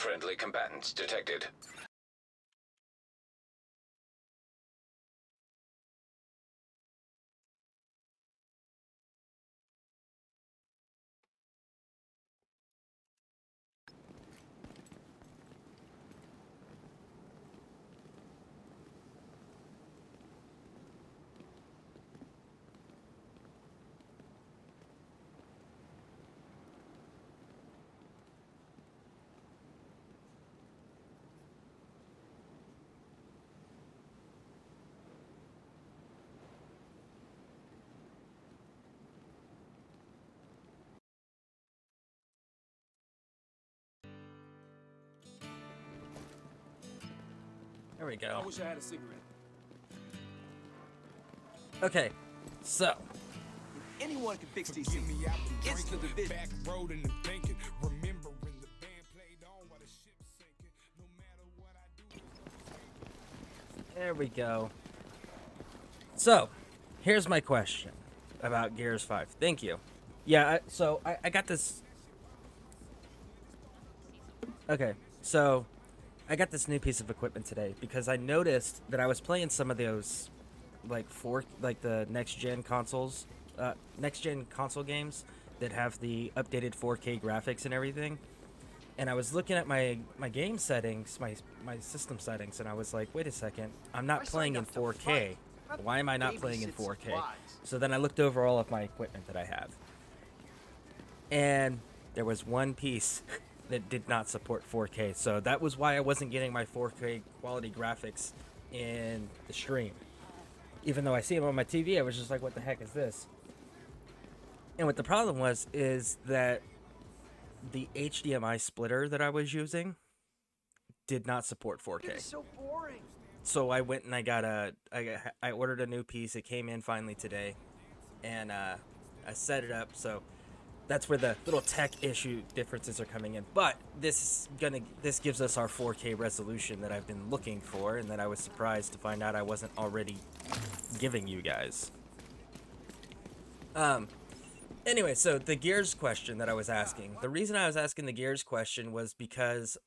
Friendly combatants detected. There we go. I wish I had a cigarette. Okay, so Anyone can fix TC. It's the division. Back road and thinking, remembering the band played on while the ship sinking. No matter what I do. there we go. So, here's my question about Gears 5. Thank you. Yeah, I got this. Okay, so I got this new piece of equipment today because I noticed that I was playing some of those, like the next gen console games that have the updated 4K graphics and everything. And I was looking at my game settings, my system settings, and I was like, wait a second, I'm not playing in 4K. Why am I not playing in 4K? So then I looked over all of my equipment that I have. And there was one piece that did not support 4K. So that was why I wasn't getting my 4K quality graphics in the stream. Even though I see them on my TV, I was just like, what the heck is this? And what the problem was is that the HDMI splitter that I was using did not support 4K. It's so boring. So I went and I ordered a new piece. It came in finally today, and I set it up. So that's where the little tech issue differences are coming in. But this gives us our 4K resolution that I've been looking for, and that I was surprised to find out I wasn't already giving you guys. Anyway, so the Gears question that I was asking. The reason I was asking the Gears question was because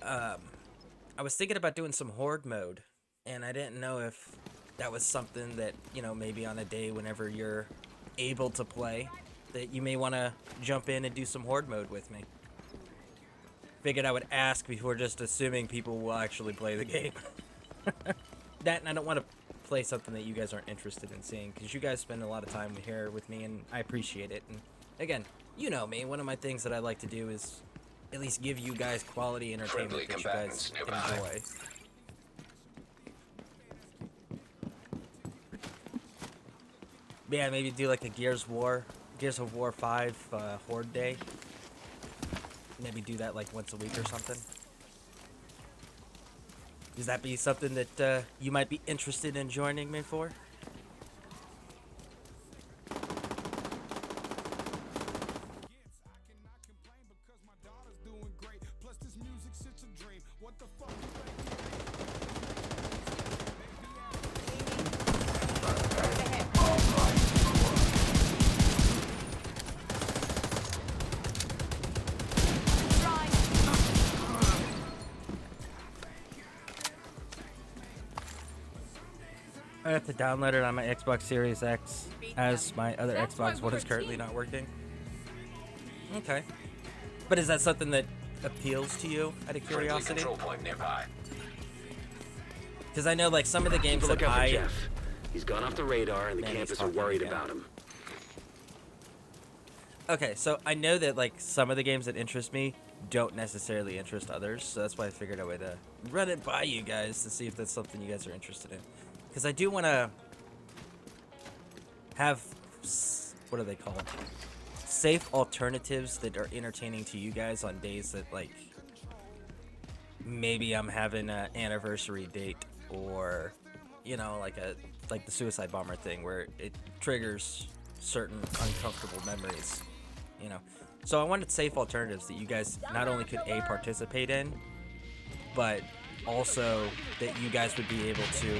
I was thinking about doing some Horde mode, and I didn't know if that was something that, you know, maybe on a day whenever you're able to play, that you may want to jump in and do some Horde mode with me. Figured I would ask before just assuming people will actually play the game. That, and I don't want to play something that you guys aren't interested in seeing, because you guys spend a lot of time here with me, and I appreciate it. And again, you know me, one of my things that I like to do is at least give you guys quality entertainment that you guys enjoy. Yeah, maybe do like a Gears of War 5 Horde day. Maybe do that like once a week or something. Does that be something that you might be interested in joining me for? I have to download it on my Xbox Series X, as my other Xbox One is currently not working. Okay. But is that something that appeals to you, out of curiosity? Because I know, like, some of the games that Look out for Jeff. He's gone off the radar, and the campus are worried about him. Okay, so I know that, like, some of the games that interest me don't necessarily interest others, so that's why I figured I would run it by you guys to see if that's something you guys are interested in. Because I do want to have, what are they called? Safe alternatives that are entertaining to you guys on days that, like, maybe I'm having an anniversary date, or, you know, like the suicide bomber thing where it triggers certain uncomfortable memories, you know. So I wanted safe alternatives that you guys not only could participate in, but also that you guys would be able to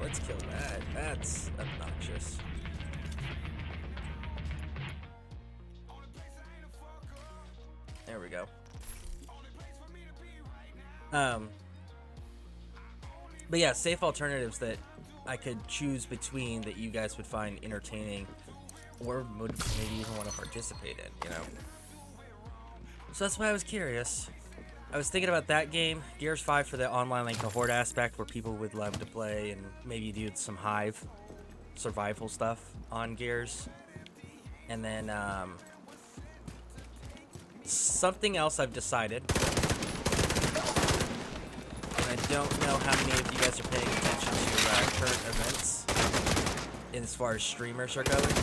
let's kill that. That's obnoxious. There we go. But yeah, safe alternatives that I could choose between that you guys would find entertaining or would maybe even want to participate in, you know? So that's why I was curious. I was thinking about that game, Gears 5 for the online, like the horde aspect where people would love to play and maybe do some Hive survival stuff on Gears. And then, something else I've decided. I don't know how many of you guys are paying attention to current events as far as streamers are going.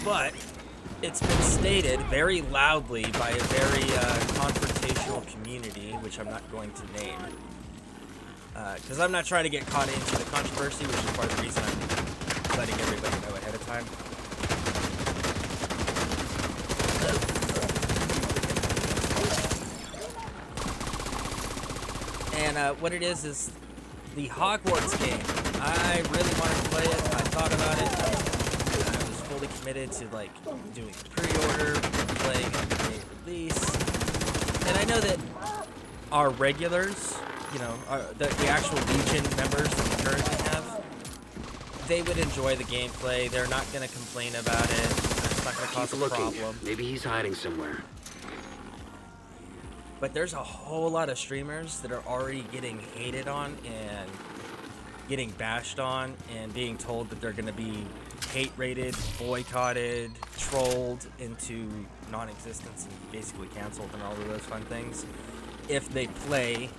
But it's been stated very loudly by a very confrontational community, which I'm not going to name. Because I'm not trying to get caught into the controversy, which is part of the reason I'm letting everybody know ahead of time. And what it is the Hogwarts game. I really wanted to play it. I thought about it. I was fully committed to like doing the pre-order, playing it the day of release. And I know that our regulars, you know, the actual Legion members that we currently have, they would enjoy the gameplay. They're not going to complain about it. It's not going to cause a problem. Maybe he's hiding somewhere. But there's a whole lot of streamers that are already getting hated on and getting bashed on and being told that they're going to be hate rated, boycotted, trolled into non-existence and basically canceled and all of those fun things if they play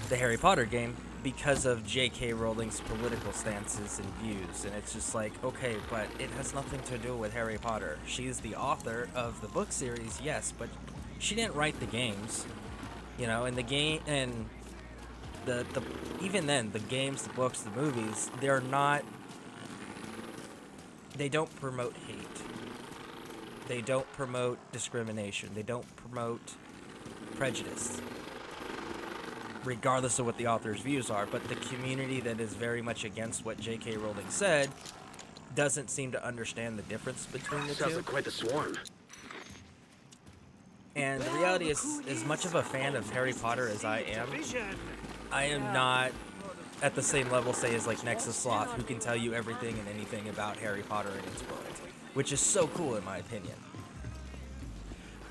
the Harry Potter game because of J.K. Rowling's political stances and views. And it's just like, okay, but it has nothing to do with Harry Potter. She's the author of the book series, yes, but she didn't write the games, you know, and the game and the even then the games, the books, the movies, they don't promote hate. They don't promote discrimination. They don't promote prejudice, regardless of what the author's views are. But the community that is very much against what J.K. Rowling said doesn't seem to understand the difference between the Sounds two. like quite the swarm. And the reality is, as much of a fan of Harry Potter as I am not at the same level, say, as like Nexus Sloth, who can tell you everything and anything about Harry Potter and its world, which is so cool in my opinion.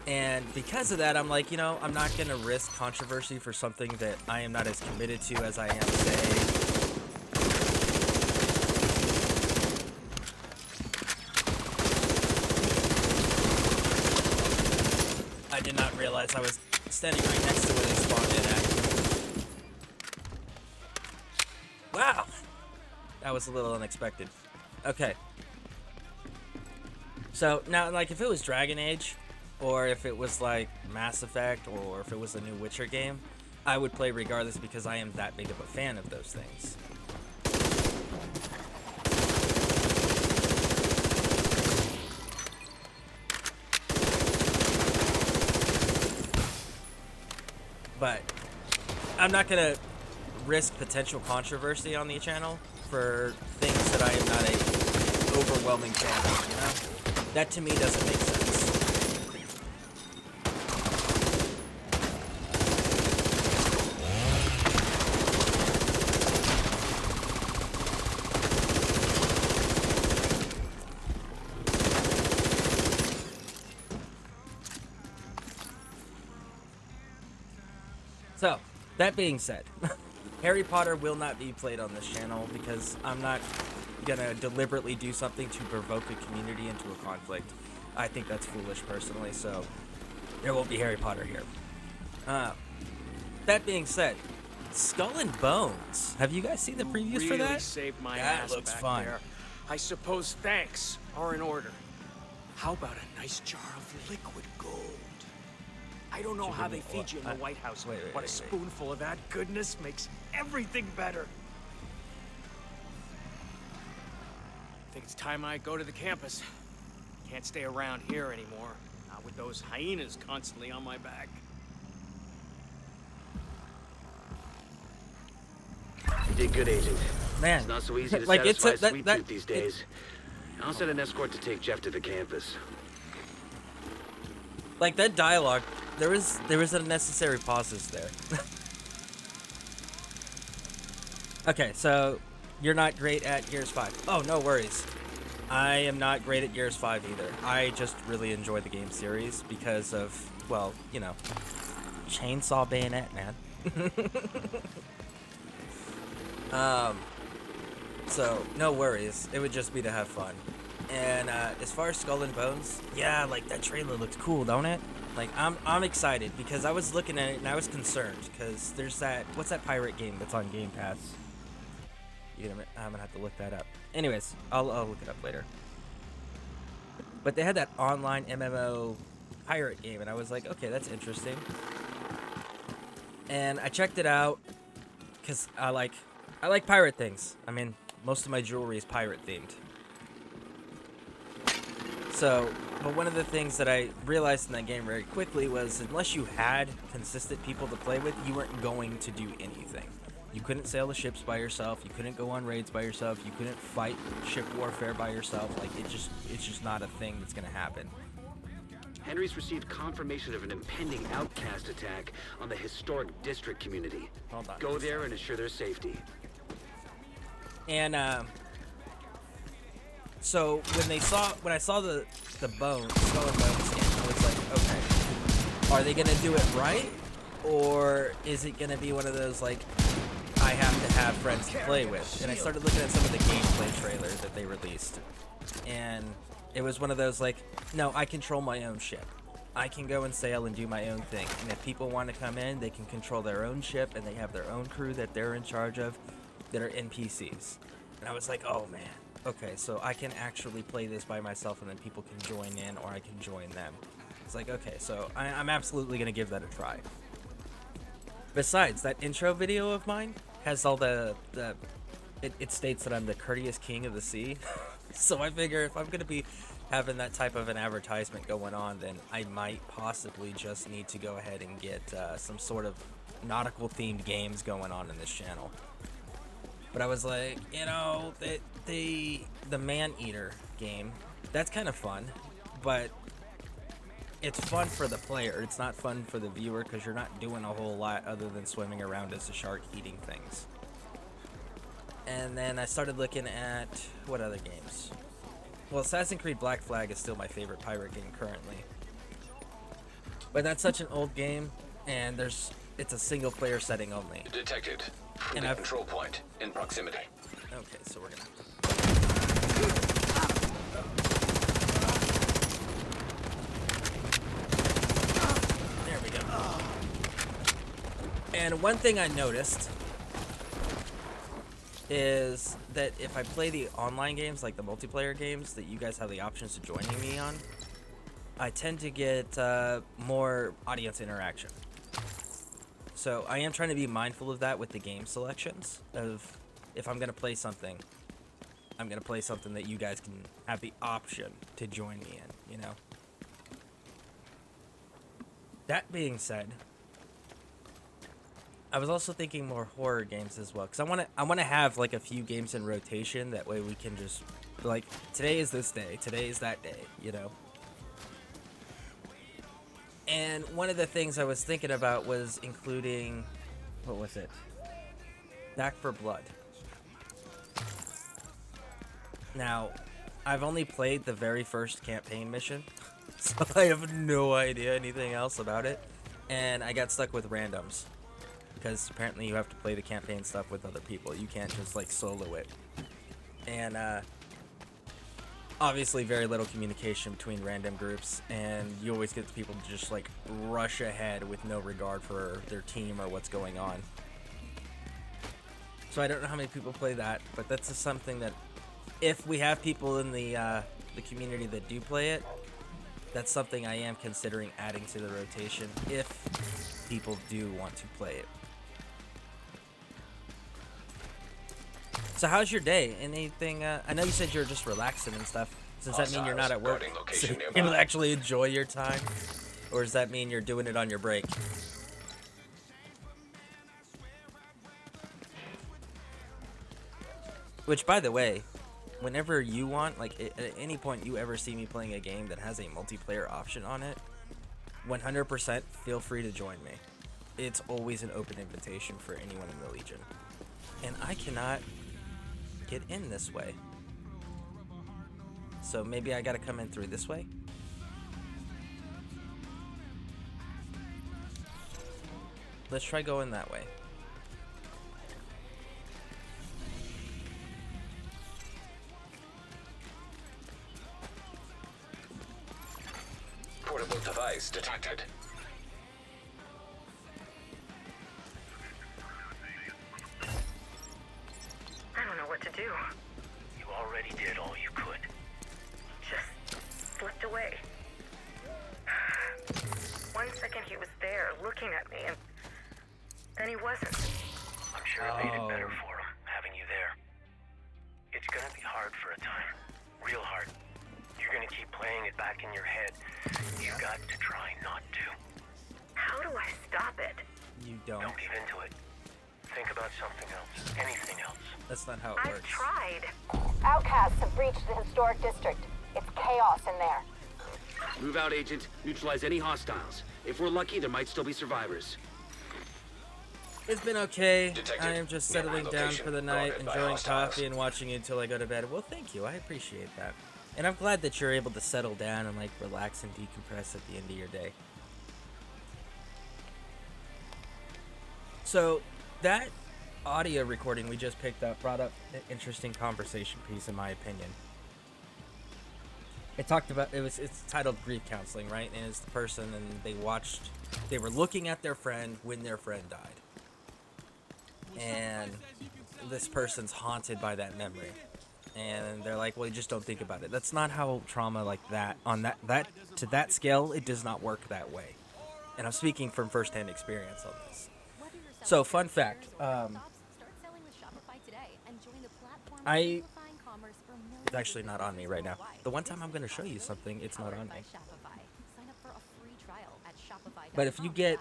And because of that, I'm like, you know, I'm not going to risk controversy for something that I am not as committed to as I am, say, I did not realize I was standing right next to where they spawned in at. Wow! That was a little unexpected. Okay. So, now, like, if it was Dragon Age, or if it was, like, Mass Effect, or if it was a new Witcher game, I would play regardless because I am that big of a fan of those things. But I'm not going to risk potential controversy on the channel for things that I am not a overwhelming fan of, you know? That to me doesn't make sense. So, that being said, Harry Potter will not be played on this channel because I'm not gonna deliberately do something to provoke a community into a conflict. I think that's foolish personally, so there won't be Harry Potter here. That being said, Skull and Bones. Have you guys seen the previews for that? Saved my That ass looks back fun. there. I suppose thanks are in order. How about a nice jar of liquid gold? I don't know how they feed you in the White House, but a spoonful of that goodness makes everything better. I think it's time I go to the campus. Can't stay around here anymore, not with those hyenas constantly on my back. You did good, Agent. Man, It's not so easy to like, satisfy it's a- a sweet tooth these days. I'll send an escort to take Jeff to the campus. Like that dialogue, there was unnecessary pauses there. Okay, so you're not great at Gears 5. Oh, no worries. I am not great at Gears 5 either. I just really enjoy the game series because of, well, you know, chainsaw bayonet, man. So no worries. It would just be to have fun. And as far as Skull and Bones, yeah, like that trailer looks cool, don't it? Like I'm excited because I was looking at it and I was concerned because there's that, what's that pirate game that's on Game Pass? I'm gonna have to look that up. Anyways, I'll look it up later. But they had that online MMO pirate game, and I was like, okay, that's interesting. And I checked it out because I like pirate things. I mean, most of my jewelry is pirate themed. So, but one of the things that I realized in that game very quickly was unless you had consistent people to play with, you weren't going to do anything. You couldn't sail the ships by yourself. You couldn't go on raids by yourself. You couldn't fight ship warfare by yourself. Like it's just not a thing that's gonna happen. Henry's received confirmation of an impending outcast attack on the historic district community. Hold on. Go there and assure their safety. And so when I saw the bone, skull and bone skin, I was like, okay, are they gonna do it right, or is it gonna be one of those like, I have to have friends to play with? And I started looking at some of the gameplay trailers that they released, and it was one of those like, no, I control my own ship. I can go and sail and do my own thing. And if people want to come in, they can control their own ship, and they have their own crew that they're in charge of that are NPCs. And I was like, oh man, okay, so I can actually play this by myself, and then people can join in, or I can join them. It's like, okay, so I'm absolutely going to give that a try. Besides, that intro video of mine has all it states that I'm the courteous king of the sea. So I figure if I'm going to be having that type of an advertisement going on, then I might possibly just need to go ahead and get some sort of nautical themed games going on in this channel. But I was like, you know, the Man-Eater game, that's kind of fun, but it's fun for the player. It's not fun for the viewer because you're not doing a whole lot other than swimming around as a shark eating things. And then I started looking at what other games. Well, Assassin's Creed Black Flag is still my favorite pirate game currently. But that's such an old game, and it's a single player setting only. Detected. And The control point in proximity. Okay, so we're gonna. There we go. And one thing I noticed is that if I play the online games, like the multiplayer games that you guys have the options to joining me on, I tend to get more audience interaction. So I am trying to be mindful of that with the game selections, of if I'm going to play something, I'm going to play something that you guys can have the option to join me in, you know? That being said, I was also thinking more horror games as well, because I want to have like a few games in rotation. That way we can just like, today is this day, today is that day, you know. And one of the things I was thinking about was including, what was it? Back 4 Blood. Now, I've only played the very first campaign mission, so I have no idea anything else about it, and I got stuck with randoms. Because apparently you have to play the campaign stuff with other people. You can't just like solo it. And obviously very little communication between random groups, and you always get the people to just like rush ahead with no regard for their team or what's going on. So I don't know how many people play that, but that's just something that if we have people in the community that do play it, that's something I am considering adding to the rotation if people do want to play it. So how's your day? Anything, I know you said you're just relaxing and stuff. Does that mean you're not at work? So you can actually enjoy your time? Or does that mean you're doing it on your break? Which, by the way, whenever you want, like at any point you ever see me playing a game that has a multiplayer option on it, 100% feel free to join me. It's always an open invitation for anyone in the Legion. And I cannot get in this way. So maybe I gotta come in through this way? Let's try going that way. Portable device detected. I don't know what to do. You already did all you could. Just slipped away. 1 second he was there looking at me, and then he wasn't. I'm sure it made it better for him, having you there. It's gonna be hard for a time. Real hard. You're gonna keep playing it back in your head. You got to try not to. How do I stop it? You don't. Don't give into it. Think about something else. Anything else. That's not how it I've works. tried. Outcasts have breached the historic district. It's chaos in there. Move out, Agent. Neutralize any hostiles. If we're lucky, there might still be survivors. It's been okay. Detected. I am just Nearby settling down location for the night, guarded by enjoying hostiles. coffee and watching you until I go to bed. Well, thank you. I appreciate that. And I'm glad that you're able to settle down and like relax and decompress at the end of your day. So that audio recording we just picked up brought up an interesting conversation piece, in my opinion. It talked about it's titled grief counseling, right? And it's the person, and they were looking at their friend when their friend died, and this person's haunted by that memory, and they're like, well, you just don't think about it. That's not how trauma like that on that to that scale, it does not work that way. And I'm speaking from firsthand experience on this. So fun fact, it's actually not on me right now. The one time I'm going to show you something, it's not on me. But if you get,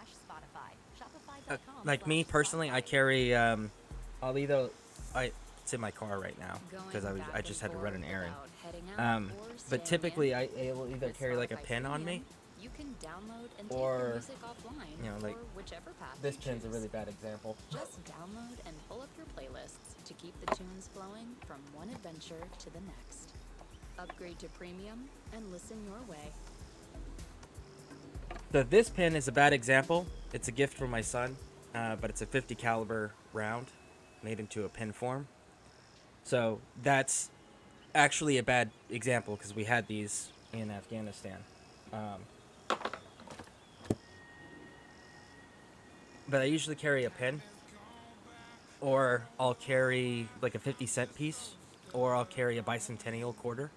like me personally, I carry, it's in my car right now because I just had to run an errand. But typically I will either carry like a pin on me, or, you know, like this pin's a really bad example. Just download and pull up your playlists to keep the tunes flowing from one adventure to the next. Upgrade to premium and listen your way. So this pin is a bad example. It's a gift from my son, but it's a 50 caliber round made into a pin form. So that's actually a bad example because we had these in Afghanistan. But I usually carry a pin, or I'll carry like a 50-cent piece, or I'll carry a bicentennial quarter,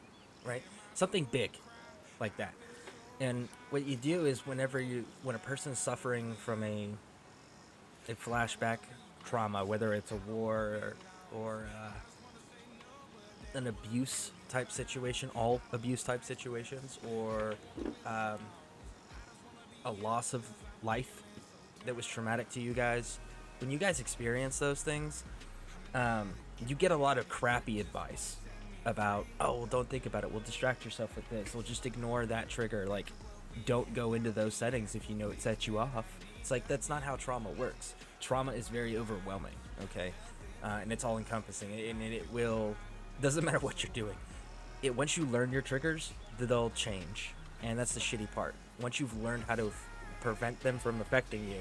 right? Something big like that. And what you do is when a person is suffering from a flashback trauma, whether it's a war or an abuse type situation, all abuse type situations, or a loss of life that was traumatic to you guys, when you guys experience those things, you get a lot of crappy advice about, oh, well, don't think about it, we'll distract yourself with this, we'll just ignore that trigger, like, don't go into those settings if you know it sets you off. It's like, that's not how trauma works. Trauma is very overwhelming, okay? And it's all encompassing, and it will, doesn't matter what you're doing. Once you learn your triggers, they'll change, and that's the shitty part. Once you've learned how to prevent them from affecting you,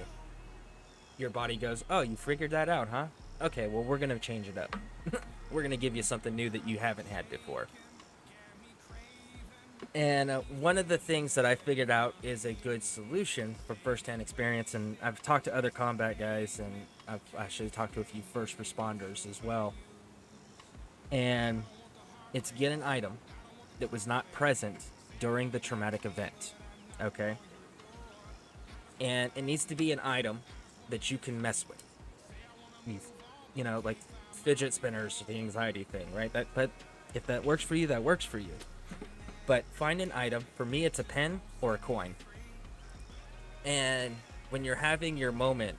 your body goes, oh, you figured that out, huh? Okay, well, we're gonna change it up. We're gonna give you something new that you haven't had before. And one of the things that I figured out is a good solution from first-hand experience, and I've talked to other combat guys, and I've actually talked to a few first responders as well, and it's get an item that was not present during the traumatic event, okay? And it needs to be an item that you can mess with. You know, like fidget spinners, the anxiety thing, right? But if that works for you, that works for you. But find an item. For me, it's a pen or a coin. And when you're having your moment,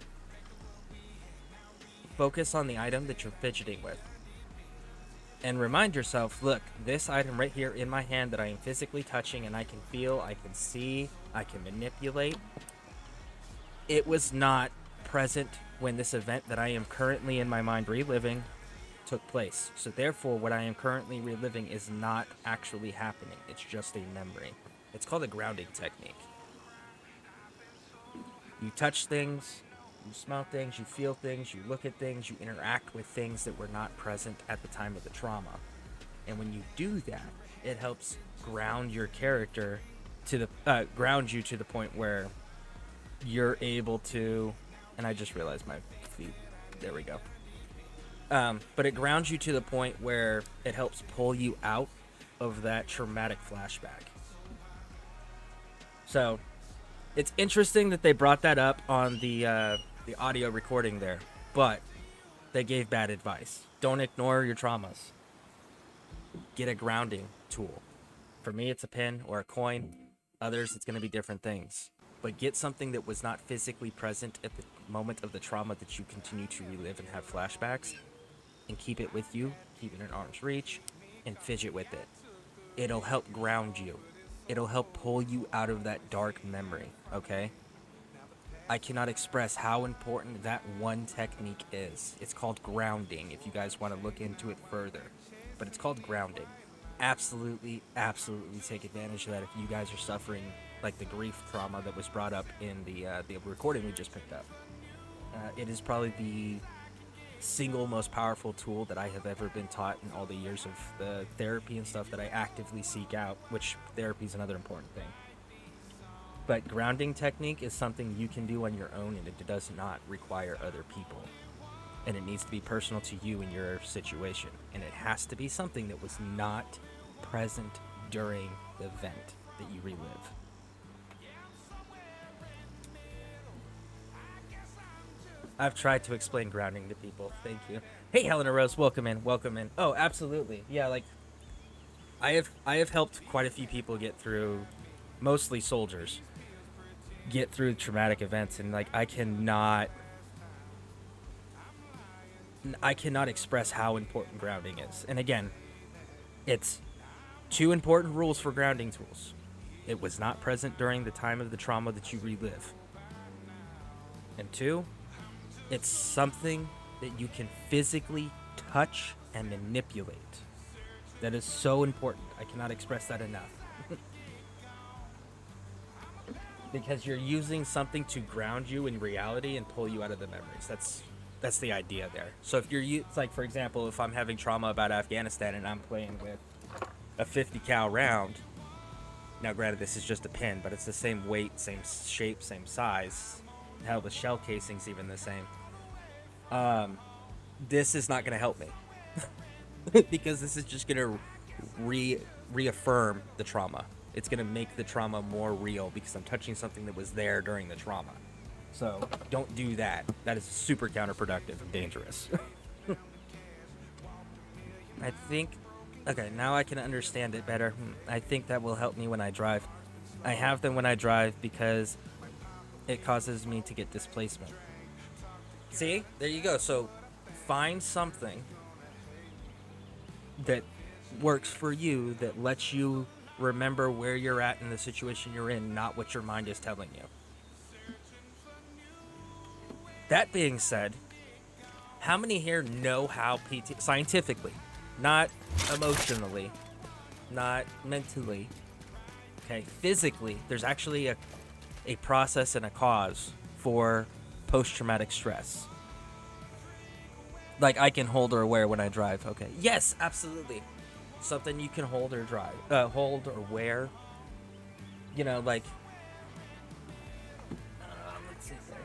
focus on the item that you're fidgeting with. and remind yourself, look, this item right here in my hand that I am physically touching and I can feel, I can see, I can manipulate, it was not present when this event that I am currently in my mind reliving took place. So therefore, what I am currently reliving is not actually happening. It's just a memory. It's called a grounding technique. You touch things, you smell things, you feel things, you look at things, you interact with things that were not present at the time of the trauma. And when you do that, it helps ground your character to the ground you to the point where you're able to, and I just realized my feet. There we go. But it grounds you to the point where it helps pull you out of that traumatic flashback. So it's interesting that they brought that up on the audio recording there, but they gave bad advice. Don't ignore your traumas. Get a grounding tool. For me, it's a pin or a coin. Others, it's going to be different things. But get something that was not physically present at the moment of the trauma that you continue to relive and have flashbacks, and keep it with you, keep it in arm's reach, and fidget with it. It'll help ground you. It'll help pull you out of that dark memory, okay? I cannot express how important that one technique is. It's called grounding, if you guys want to look into it further. But it's called grounding. Absolutely, absolutely take advantage of that if you guys are suffering like the grief trauma that was brought up in the recording we just picked up. It is probably the single most powerful tool that I have ever been taught in all the years of the therapy and stuff that I actively seek out, which therapy is another important thing. But grounding technique is something you can do on your own, and it does not require other people. And it needs to be personal to you and your situation. And it has to be something that was not present during the event that you relive. I've tried to explain grounding to people. Thank you. Hey, Helena Rose, welcome in. Welcome in. Oh, absolutely. Yeah, like I have helped quite a few people get through, mostly soldiers, get through traumatic events, and like I cannot express how important grounding is. And again, it's 2 important rules for grounding tools. It was not present during the time of the trauma that you relive. And 2, it's something that you can physically touch and manipulate. That is so important. I cannot express that enough. Because you're using something to ground you in reality and pull you out of the memories. That's the idea there. So if it's like, for example, if I'm having trauma about Afghanistan and I'm playing with a 50 cal round, now granted this is just a pin, but it's the same weight, same shape, same size. Hell, the shell casing's even the same. This is not going to help me. Because this is just going to reaffirm the trauma. It's going to make the trauma more real because I'm touching something that was there during the trauma. So don't do that. That is super counterproductive and dangerous. I think... Okay, now I can understand it better. I think that will help me when I drive. I have them when I drive because it causes me to get displacement. See? There you go. So find something that works for you, that lets you remember where you're at in the situation you're in, not what your mind is telling you. That being said, how many here know how PT... Scientifically, not emotionally, not mentally, okay, physically, there's actually a process and a cause for post-traumatic stress. Like I can hold or wear when I drive, okay. Yes, absolutely. Something you can hold or hold or wear. You know, like... let's see there.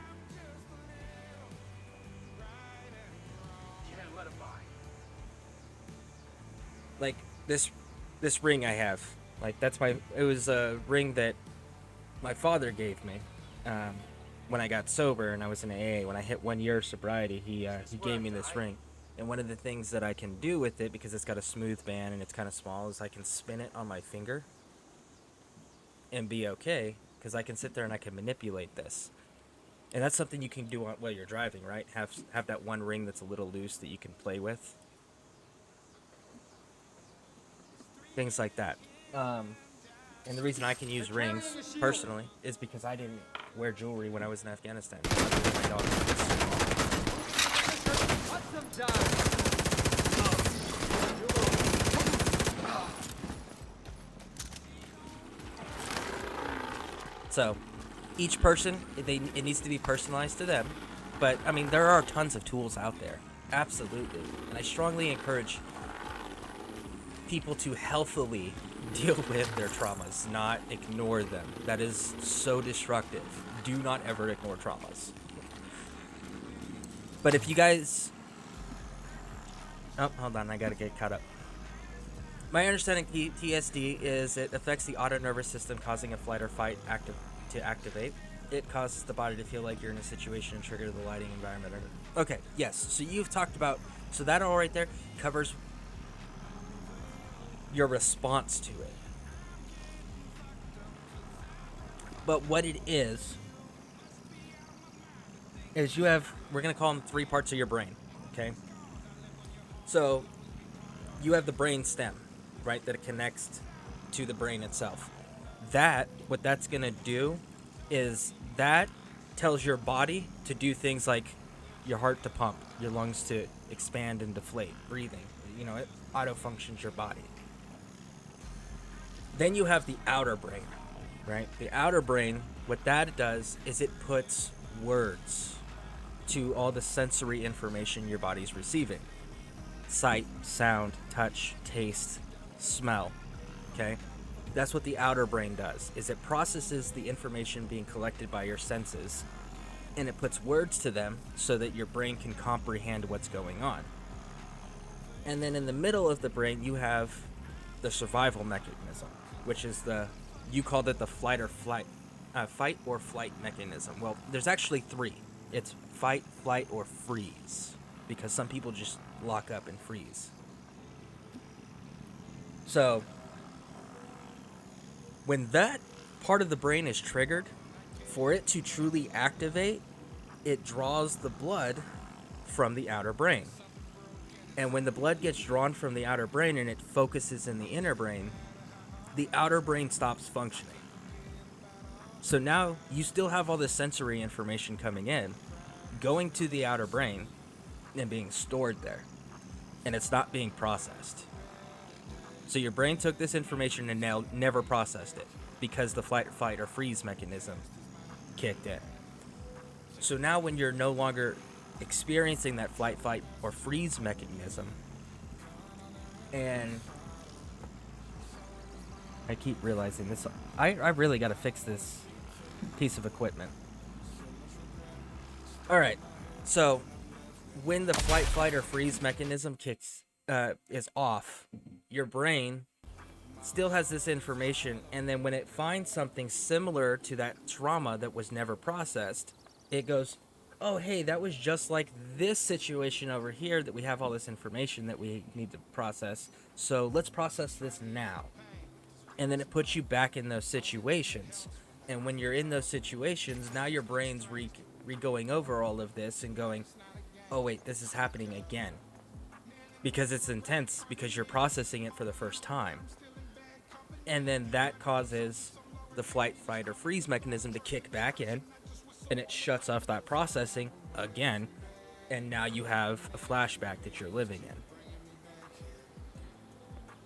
Like this ring I have, like it was a ring that my father gave me when I got sober and I was in AA. When I hit 1 year of sobriety, he gave me this ring. And one of the things that I can do with it, because it's got a smooth band and it's kind of small, is I can spin it on my finger and be okay, because I can sit there and I can manipulate this. And that's something you can do while you're driving, right? Have that one ring that's a little loose that you can play with. things like that. And the reason I can use rings personally is because I didn't wear jewelry when I was in Afghanistan. My dog so, each person, it needs to be personalized to them. But, I mean, there are tons of tools out there. Absolutely. And I strongly encourage people to healthily deal with their traumas, not ignore them. That is so destructive. Do not ever ignore traumas. But if you guys... Oh, hold on, I gotta get caught up. My understanding PTSD is it affects the auto nervous system, causing a flight or fight to activate. It causes the body to feel like you're in a situation and trigger the lighting environment. Okay, yes. So you've talked about... So that all right there covers your response to it. But what it is you have... We're going to call them 3 parts of your brain, okay? So you have the brain stem, right, that it connects to the brain itself. What that's going to do is that tells your body to do things like your heart to pump, your lungs to expand and deflate, breathing. You know, it auto-functions your body. Then you have the outer brain, right? The outer brain, what that does is it puts words to all the sensory information your body's receiving. Sight, sound, touch, taste, smell, okay? That's what the outer brain does, is it processes the information being collected by your senses, and it puts words to them so that your brain can comprehend what's going on. And then in the middle of the brain, you have the survival mechanism, which is you called it the fight or flight mechanism. Well, there's actually 3. It's fight, flight, or freeze, because some people just lock up and freeze. So when that part of the brain is triggered, for it to truly activate, it draws the blood from the outer brain. And when the blood gets drawn from the outer brain and it focuses in the inner brain, the outer brain stops functioning. So now you still have all this sensory information coming in, going to the outer brain, and being stored there. And it's not being processed. So your brain took this information and now never processed it because the flight, fight, or freeze mechanism kicked in. So now when you're no longer experiencing that flight, fight, or freeze mechanism, and I keep realizing this, I really got to fix this piece of equipment. All right, so when the flight, fight, or freeze mechanism is off, your brain still has this information, and then when it finds something similar to that trauma that was never processed, it goes, oh, hey, that was just like this situation over here that we have all this information that we need to process, so let's process this now. And then it puts you back in those situations. And when you're in those situations, now your brain's going over all of this and going, oh, wait, this is happening again. Because it's intense, because you're processing it for the first time. And then that causes the flight, fight, or freeze mechanism to kick back in, and it shuts off that processing again, and now you have a flashback that you're living in.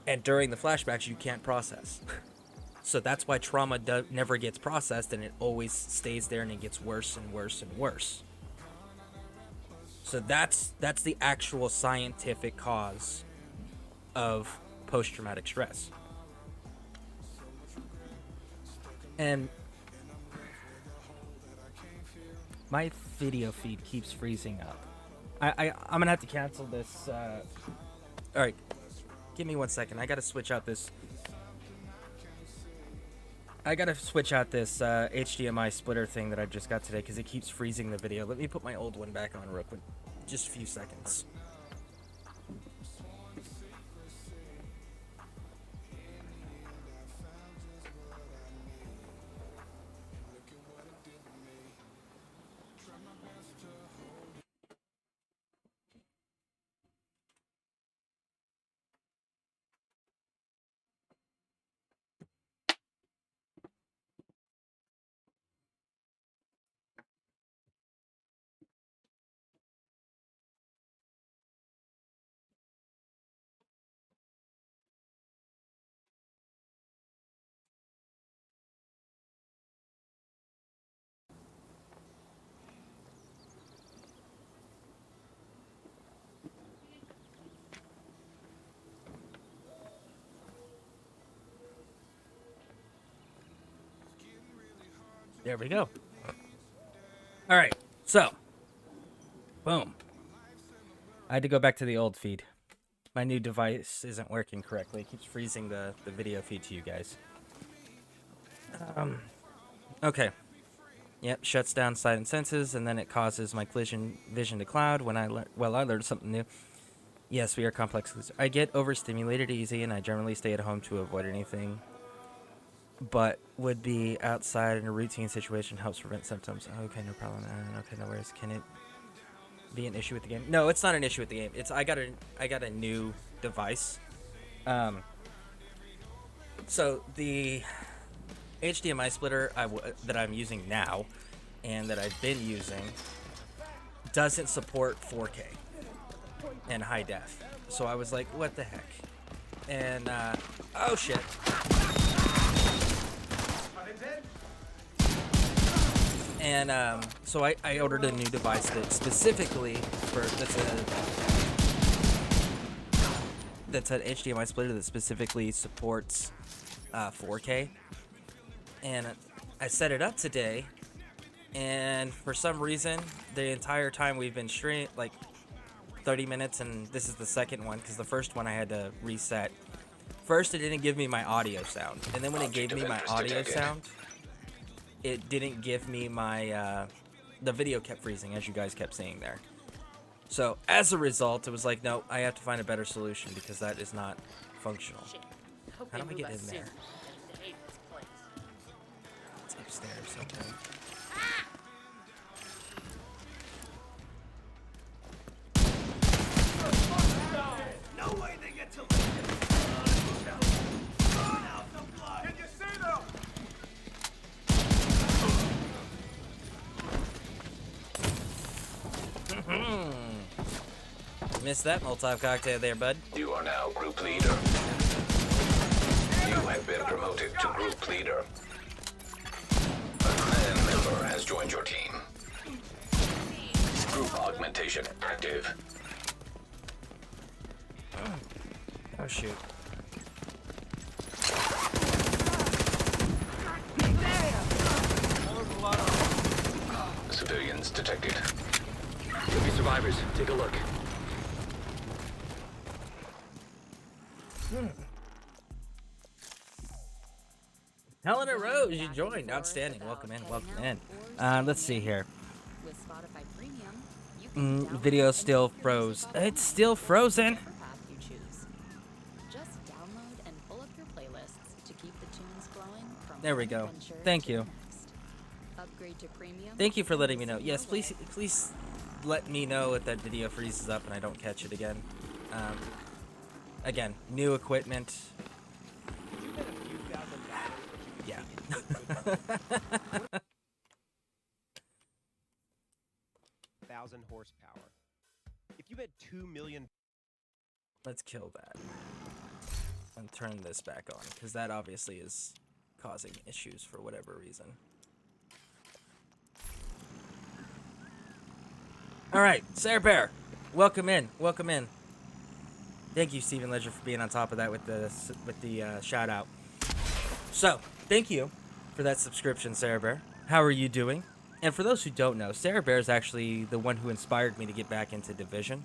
And during the flashbacks, you can't process. So that's why trauma never gets processed, and it always stays there, and it gets worse and worse and worse. So that's the actual scientific cause of post-traumatic stress. And my video feed keeps freezing up. I'm gonna have to cancel this. All right, give me 1 second. I gotta switch out this HDMI splitter thing that I just got today because it keeps freezing the video. Let me put my old one back on real quick. Just a few seconds. There we go. All right, so, boom. I had to go back to the old feed. My new device isn't working correctly. It keeps freezing the video feed to you guys. Okay. Yep, shuts down sight and senses, and then it causes my vision to cloud when I learned something new. Yes, we are complex. I get overstimulated easy, and I generally stay at home to avoid anything. But would be outside in a routine situation helps prevent symptoms. Okay, no problem. Okay, no worries. Can it be an issue with the game? No, it's not an issue with the game. It's I got a new device. So the HDMI splitter that I'm using now and that I've been using doesn't support 4K and high def. So I was like, what the heck? And oh shit. And so I ordered a new device that specifically that's an HDMI splitter that specifically supports 4K. And I set it up today, and for some reason, the entire time we've been streaming, like 30 minutes, and this is the second one because the first one I had to reset. First, it didn't give me my audio sound, and then when it gave me my audio sound, it didn't give me my the video kept freezing, as you guys kept seeing there. So as a result, it was like, no, I have to find a better solution because that is not functional. How do I get in there? It's upstairs, okay. No way they get to live. Can you see them? Missed that Molotov cocktail there, bud. You are now group leader. You have been promoted to group leader. A clan member has joined your team. Group augmentation active. Oh shoot. Civilians detected. Could be survivors. Take a look. Helena Rose, you joined. Outstanding. Welcome in. Welcome in. Let's see here. With Spotify Premium, you can download Video and still listen to froze. Spotify It's still frozen. whatever path you choose. Just download and pull up your playlists to keep the tunes flowing from There we one go. adventure Thank to you. the next. Upgrade to premium. Thank you for letting me and know. listen Yes, your please, way. please let me know if that video freezes up and I don't catch it again. Again, new equipment. Yeah. 1,000 horsepower. If you had 2 million. Let's kill that and turn this back on because that obviously is causing issues for whatever reason. All right, Sarah Bear, welcome in. Welcome in. Thank you, Stephen Ledger, for being on top of that with the shout out. So, thank you for that subscription, Sarah Bear. How are you doing? And for those who don't know, Sarah Bear is actually the one who inspired me to get back into Division.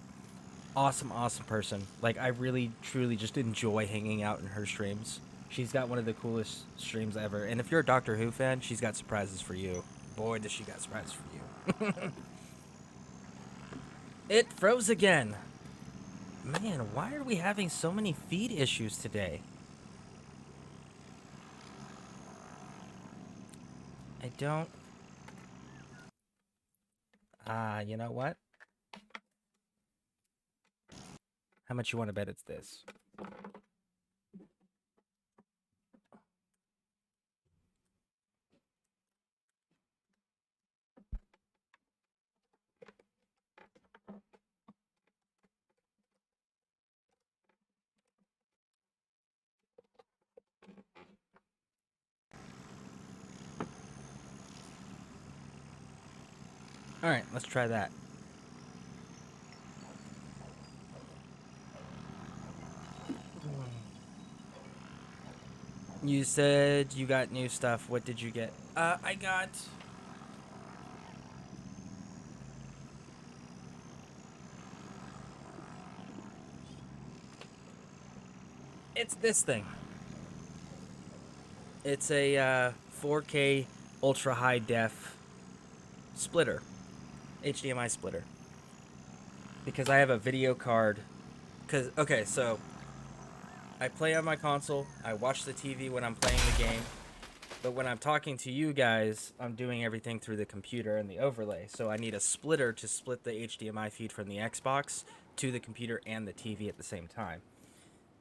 Awesome, awesome person. Like, I really, truly just enjoy hanging out in her streams. She's got one of the coolest streams ever. And if you're a Doctor Who fan, she's got surprises for you. Boy, does she got surprises for you. It froze again. Man, why are we having so many feed issues today? I don't... you know what? How much you want to bet it's this? All right, let's try that. You said you got new stuff. What did you get? I got... It's this thing. It's a 4K ultra high def splitter. HDMI splitter. Because I have a video card. Okay, so I play on my console. I watch the TV when I'm playing the game. But when I'm talking to you guys, I'm doing everything through the computer and the overlay. So I need a splitter to split the HDMI feed from the Xbox to the computer and the TV at the same time.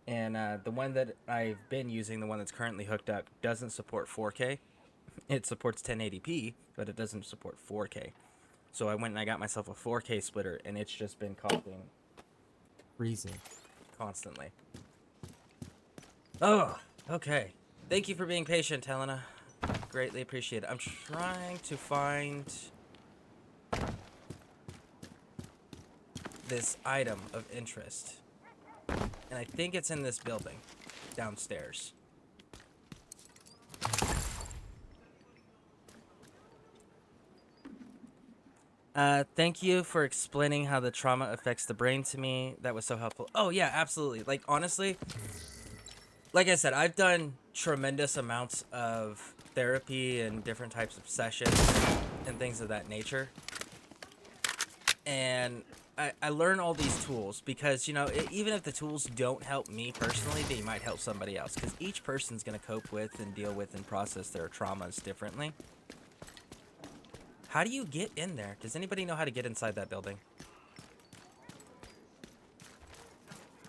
And the one that I've been using, the one that's currently hooked up, doesn't support 4K. It supports 1080p, but it doesn't support 4K. So I went and I got myself a 4K splitter, and it's just been causing freezing constantly. Oh, okay. Thank you for being patient, Helena. Greatly appreciate it. I'm trying to find this item of interest. And I think it's in this building downstairs. Thank you for explaining how the trauma affects the brain to me. That was so helpful. Oh, yeah, absolutely. Like, honestly, like I said, I've done tremendous amounts of therapy and different types of sessions and things of that nature. And I learn all these tools because, you know, even if the tools don't help me personally, they might help somebody else. Because each person's going to cope with and deal with and process their traumas differently. How do you get in there? Does anybody know how to get inside that building?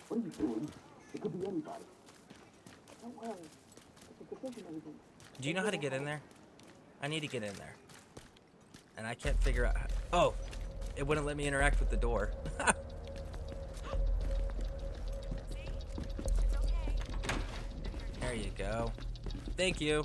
What are you doing? It could be anybody. Don't worry. It's a decision agent. Do you know how to get in there? I need to get in there. And I can't figure out how... Oh! It wouldn't let me interact with the door. There you go. Thank you.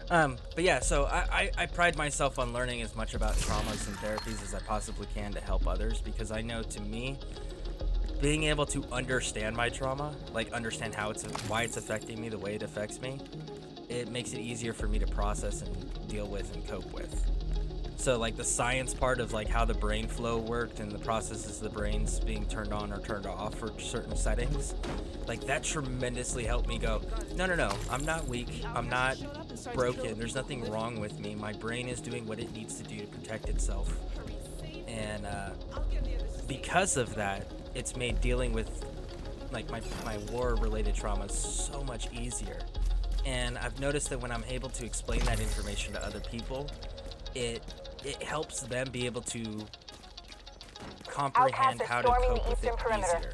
But yeah, so I pride myself on learning as much about traumas and therapies as I possibly can to help others, because I know, to me, being able to understand my trauma, like understand how why it's affecting me the way it affects me, it makes it easier for me to process and deal with and cope with. So like the science part of like how the brain flow worked and the processes of the brains being turned on or turned off for certain settings, like that tremendously helped me go, no, I'm not weak, I'm not broken, there's nothing wrong with me, my brain is doing what it needs to do to protect itself. And because of that, it's made dealing with like my war related traumas so much easier. And I've noticed that when I'm able to explain that information to other people, it helps them be able to comprehend how to cope with it easier.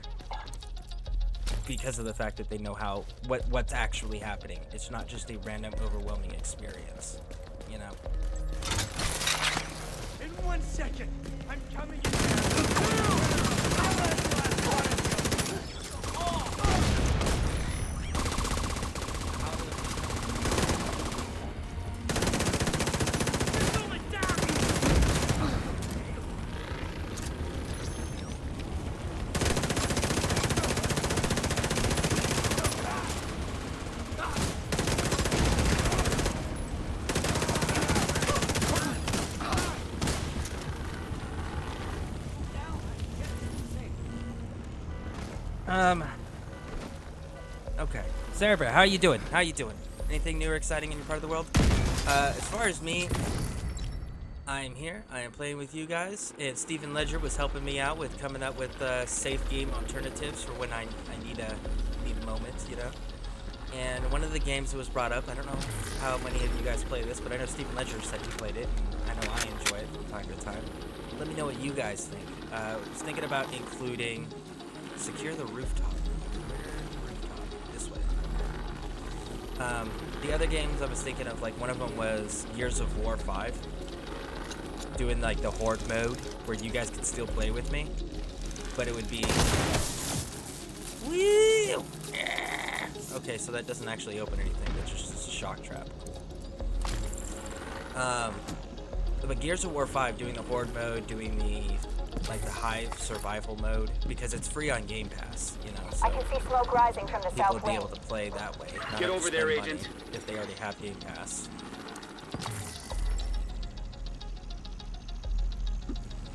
Because of the fact that they know what's actually happening. It's not just a random, overwhelming experience, you know? In 1 second, I'm coming. Okay. Scareborne, how you doing? How you doing? Anything new or exciting in your part of the world? As far as me, I'm here. I am playing with you guys. And Stephen Ledger was helping me out with coming up with safe game alternatives for when I need a moment, you know? And one of the games that was brought up, I don't know how many of you guys play this, but I know Stephen Ledger said he played it, and I know I enjoy it from time to time. Let me know what you guys think. I was thinking about including secure the rooftop. This way. The other games I was thinking of, like one of them was Gears of War 5. Doing like the Horde mode where you guys could still play with me. But it would be... Whee! Yeah. Okay, so that doesn't actually open anything. It's just a shock trap. but Gears of War 5 doing the horde mode, doing the hive survival mode, because it's free on Game Pass, you know. So I can see smoke rising from the people south would be wing. able to play that way. Not Get have to over there, spend money Agent. if they already have Game Pass.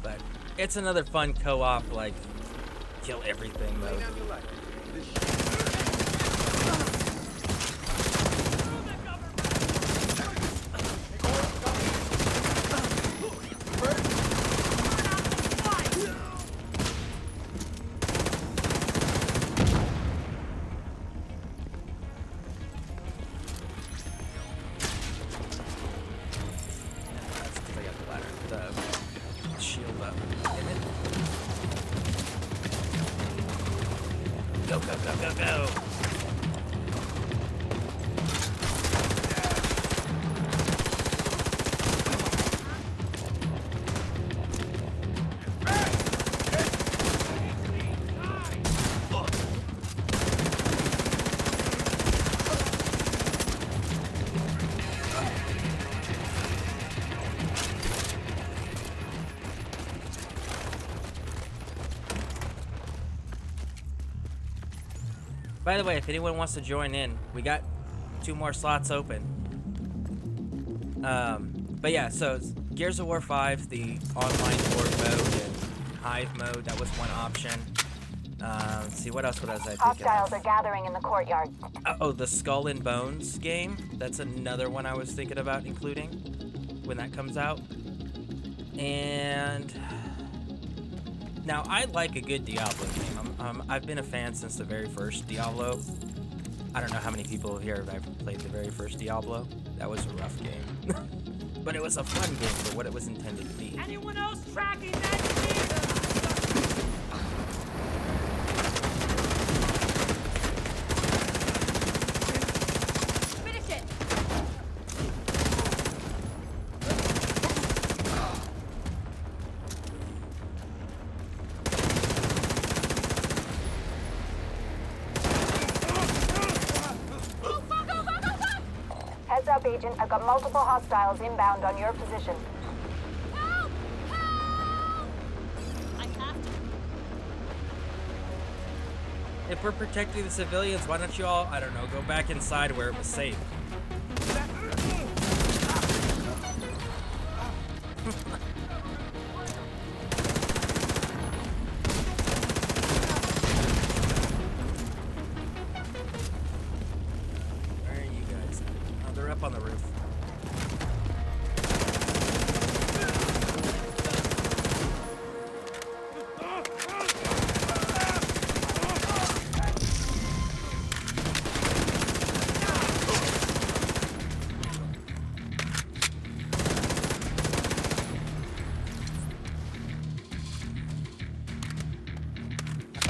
But it's another fun co-op, like, kill everything mode. Go, go, go, go, go! By the way, if anyone wants to join in, we got 2 more slots open. But yeah, so it's Gears of War 5, the online horde mode and hive mode, that was one option. Let's see, what else was I thinking Hostiles of? are gathering in the courtyard. Oh, the Skull and Bones game. That's another one I was thinking about including when that comes out. And now, I like a good Diablo game. I've been a fan since the very first Diablo. I don't know how many people here have ever played the very first Diablo. That was a rough game. But it was a fun game for what it was intended to be. Anyone else tracking that Finish it! Heads up, Agent. I've got multiple hostiles inbound on your position. Help! Help! I have to. If we're protecting the civilians, why don't you all, I don't know, go back inside where it was safe? Where are you guys? Oh, they're up on the roof.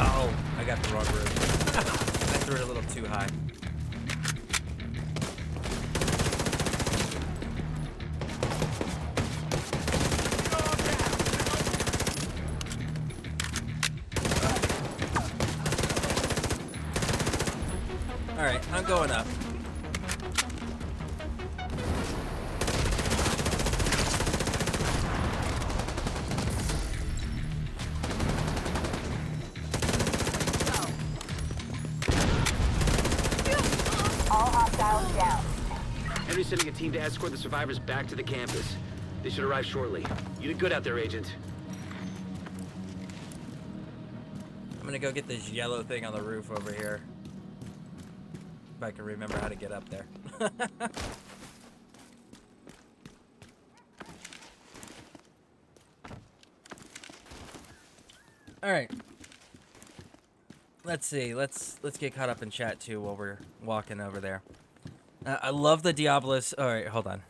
Oh, I got the wrong roof. I threw it a little too high. Alright, I'm going up. All hostiles down. Henry's sending a team to escort the survivors back to the campus. They should arrive shortly. You did good out there, Agent. I'm gonna go get this yellow thing on the roof over here. If I can remember how to get up there. Alright. Let's see. Let's get caught up in chat too while we're walking over there. I love the Diablos. Alright, hold on.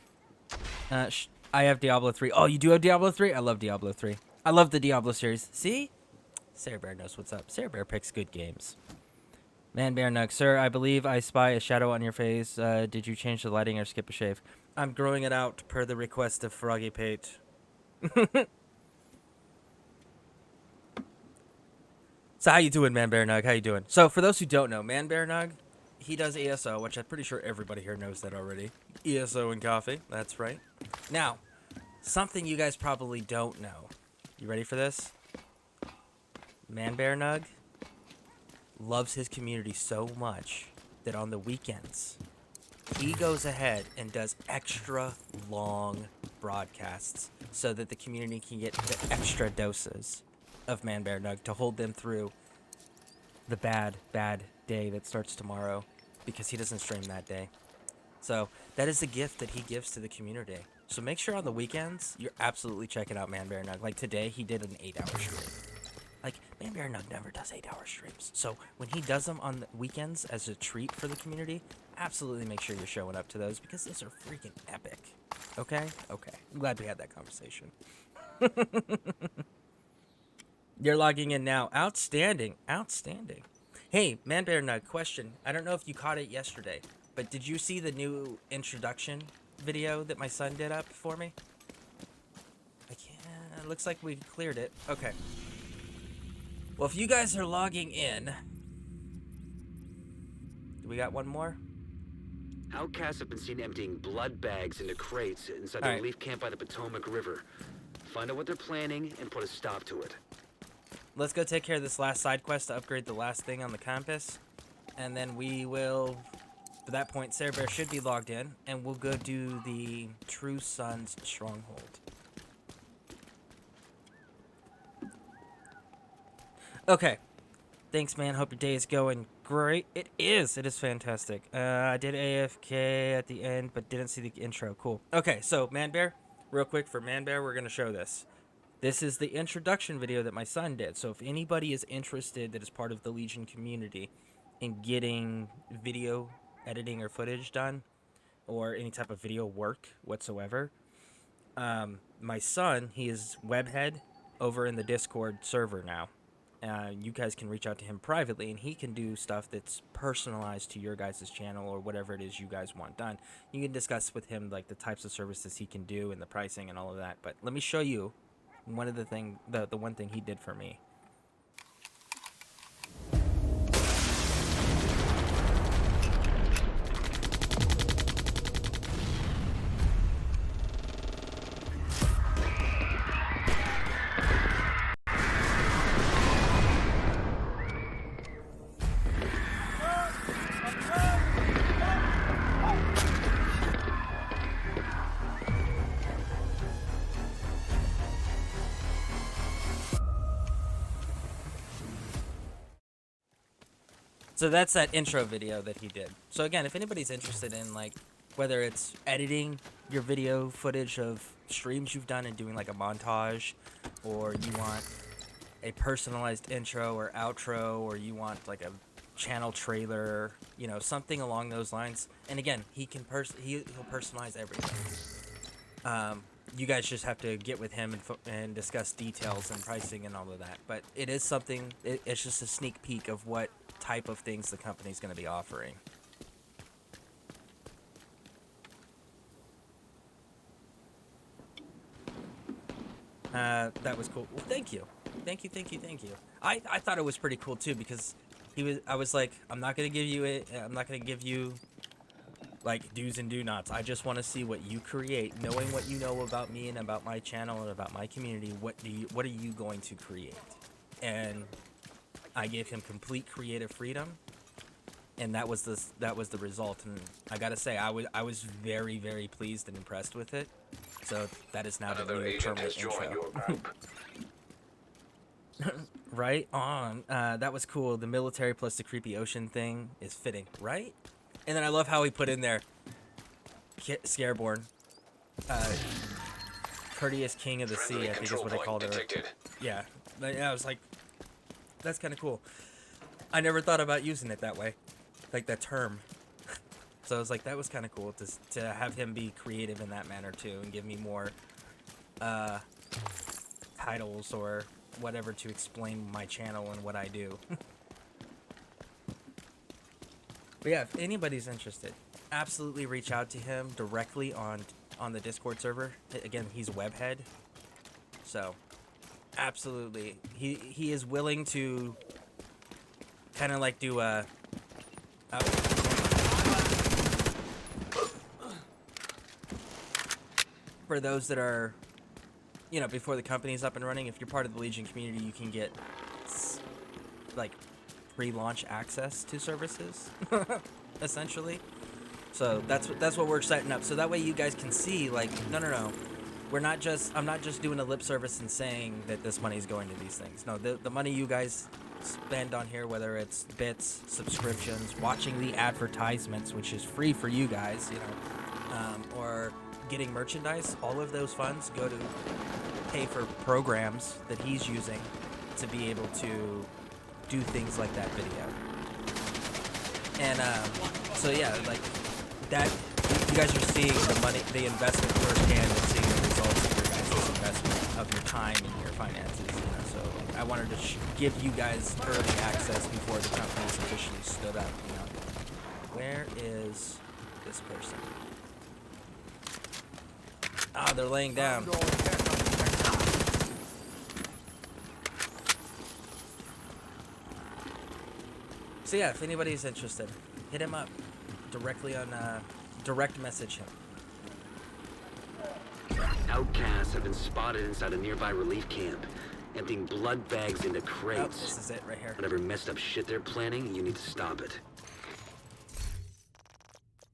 I have Diablo 3. Oh, you do have Diablo 3? I love Diablo 3. I love the Diablo series. See? Sarah Bear knows what's up. Sarah Bear picks good games. Man Bear Nug, sir, I believe I spy a shadow on your face. Did you change the lighting or skip a shave? I'm growing it out per the request of Froggy Pate. So how you doing, Man Bear Nug? How you doing? So for those who don't know, Man Bear Nug, he does ESO, which I'm pretty sure everybody here knows that already. ESO and coffee, that's right. Now, something you guys probably don't know. You ready for this? Man Bear Nug loves his community so much that on the weekends, he goes ahead and does extra long broadcasts so that the community can get the extra doses of Man Bear Nug to hold them through the bad day that starts tomorrow, because he doesn't stream that day. So that is the gift that he gives to the community. So make sure on the weekends you're absolutely checking out Man Bear Nug. Like today, he did an 8-hour stream. Like, Man Bear Nug never does 8-hour streams. So when he does them on the weekends as a treat for the community, absolutely make sure you're showing up to those, because those are freaking epic. Okay? Okay. I'm glad we had that conversation. You're logging in now. Outstanding. Outstanding. Hey, Man Bear Nug, question. I don't know if you caught it yesterday, but did you see the new introduction video that my son did up for me? I can't. It looks like we cleared it. Okay. Well, if you guys are logging in, do we got one more? Outcasts have been seen emptying blood bags into crates inside the relief camp by the Potomac River. Find out what they're planning and put a stop to it. Let's go take care of this last side quest to upgrade the last thing on the compass. And then we will, at that point, Sarah Bear should be logged in, and we'll go do the True Sons Stronghold. Okay. Thanks, man. Hope your day is going great. It is. It is fantastic. I did AFK at the end, but didn't see the intro. Cool. Okay, so Man Bear, real quick for Man Bear, we're going to show this. This is the introduction video that my son did. So if anybody is interested that is part of the Legion community in getting video editing or footage done, or any type of video work whatsoever, my son, he is webhead over in the Discord server now. You guys can reach out to him privately, and he can do stuff that's personalized to your guys' channel or whatever it is you guys want done. You can discuss with him like the types of services he can do and the pricing and all of that. But let me show you one of the one thing he did for me. So that's that intro video that he did. So again, if anybody's interested in like whether it's editing your video footage of streams you've done and doing like a montage, or you want a personalized intro or outro, or you want like a channel trailer, you know, something along those lines. And again, he can he'll personalize everything. You guys just have to get with him and discuss details and pricing and all of that. But it is something. It's just a sneak peek of what type of things the company's going to be offering. That was cool. Well, thank you. Thank you. I thought it was pretty cool too, because I was like, I'm not going to give you like do's and do nots. I just want to see what you create, knowing what you know about me and about my channel and about my community. What are you going to create? And I gave him complete creative freedom, and that was the result. And I gotta say, I was very, very pleased and impressed with it. So that is now the new permanent intro. Right on. That was cool. The military plus the creepy ocean thing is fitting, right? And then I love how he put in there Scareborne, courteous king of the sea, I think is what I called her. Yeah, I was like, that's kind of cool. I never thought about using it that way, like that term. So I was like, that was kind of cool to have him be creative in that manner too, and give me more titles or whatever to explain my channel and what I do. But yeah, if anybody's interested, absolutely reach out to him directly on the Discord server. Again, he's webhead, so absolutely, he is willing to kind of like do a for those that are you know, before the company's up and running, if you're part of the Legion community, you can get like pre-launch access to services, essentially. So that's what we're setting up. So that way you guys can see, like, no. I'm not just doing a lip service and saying that this money is going to these things. No, the money you guys spend on here, whether it's bits, subscriptions, watching the advertisements, which is free for you guys, you know, or getting merchandise, all of those funds go to pay for programs that he's using to be able to do things like that video. And so yeah, like that, you guys are seeing the money, the investment firsthand, and seeing the results of your guys' investment of your time and your finances. You know, so like, I wanted to give you guys early access before the company's officially stood up. You know, where is this person? Ah, they're laying down. So yeah, if anybody's interested, hit him up directly on direct message him. Outcasts have been spotted inside a nearby relief camp, emptying blood bags into crates. Oh, this is it right here. Whatever messed up shit they're planning, you need to stop it.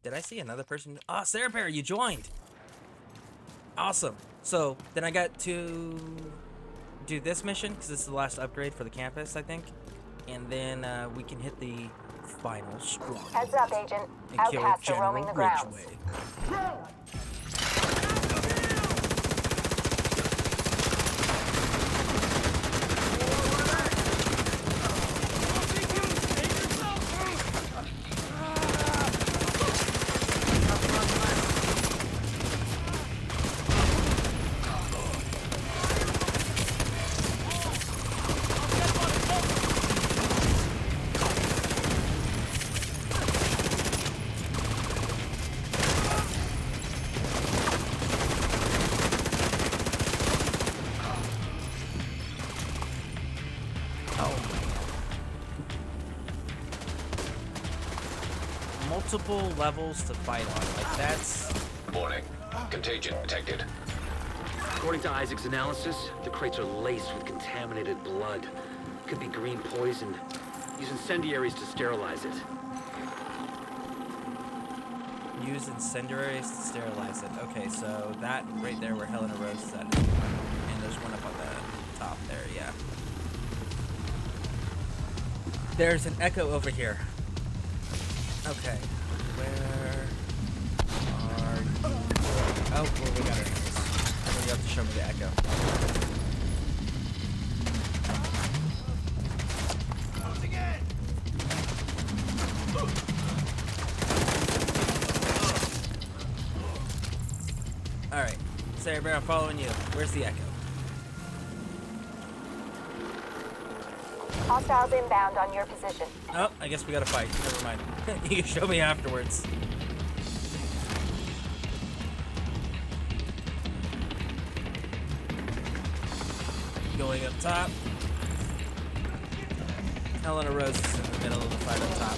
Did I see another person? Ah, Scareborne, you joined. Awesome. So then I got to do this mission because this is the last upgrade for the campus, I think, and then we can hit the final straw. Heads up, Agent. And kill Outcasts are General roaming the grounds. Ridgeway. Multiple levels to fight on. Like, that's... Warning. Contagion detected. According to Isaac's analysis, the crates are laced with contaminated blood. Could be green poison. Use incendiaries to sterilize it. Use incendiaries to sterilize it. Okay, so that right there where Helena Rose is at. And there's one up on the top there, yeah. There's an echo over here. Okay, where are you? Oh, well, we got it. So you have to show me the echo. Alright, Scareborne, I'm following you. Where's the echo? Hostiles inbound on your position. Oh, I guess we gotta fight. Never mind. You can show me afterwards. Going up top. Helena Rose is in the middle of the fight up top.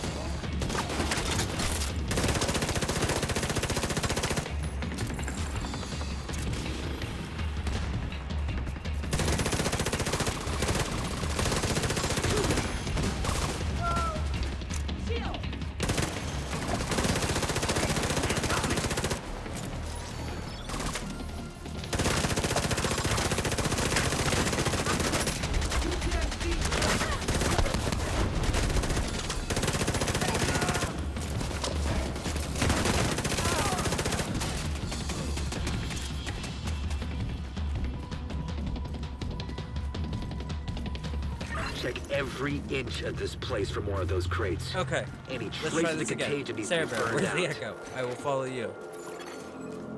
Check every inch of this place for more of those crates. Okay. Any Let's trace try of the this again. contagion needs to be Scareborne, burned where's the out. echo? I will follow you.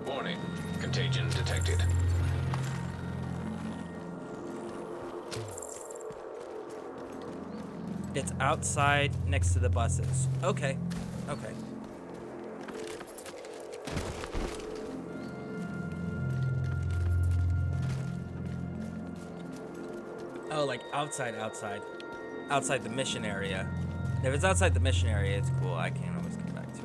Warning. Contagion detected. It's outside next to the buses. Okay. Okay. Oh, like outside. Outside the mission area. If it's outside the mission area, it's cool. I can always come back to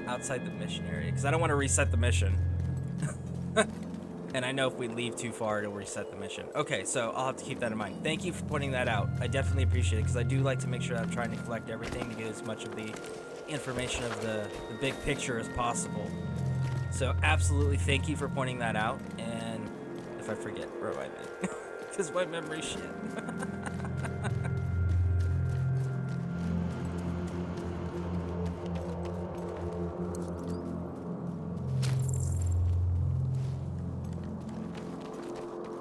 it. Outside the mission area. Because I don't want to reset the mission. And I know if we leave too far, it'll reset the mission. Okay, so I'll have to keep that in mind. Thank you for pointing that out. I definitely appreciate it, because I do like to make sure that I'm trying to collect everything to get as much of the information of the big picture as possible. So absolutely thank you for pointing that out. And if I forget, remind me. Because my memory's shit.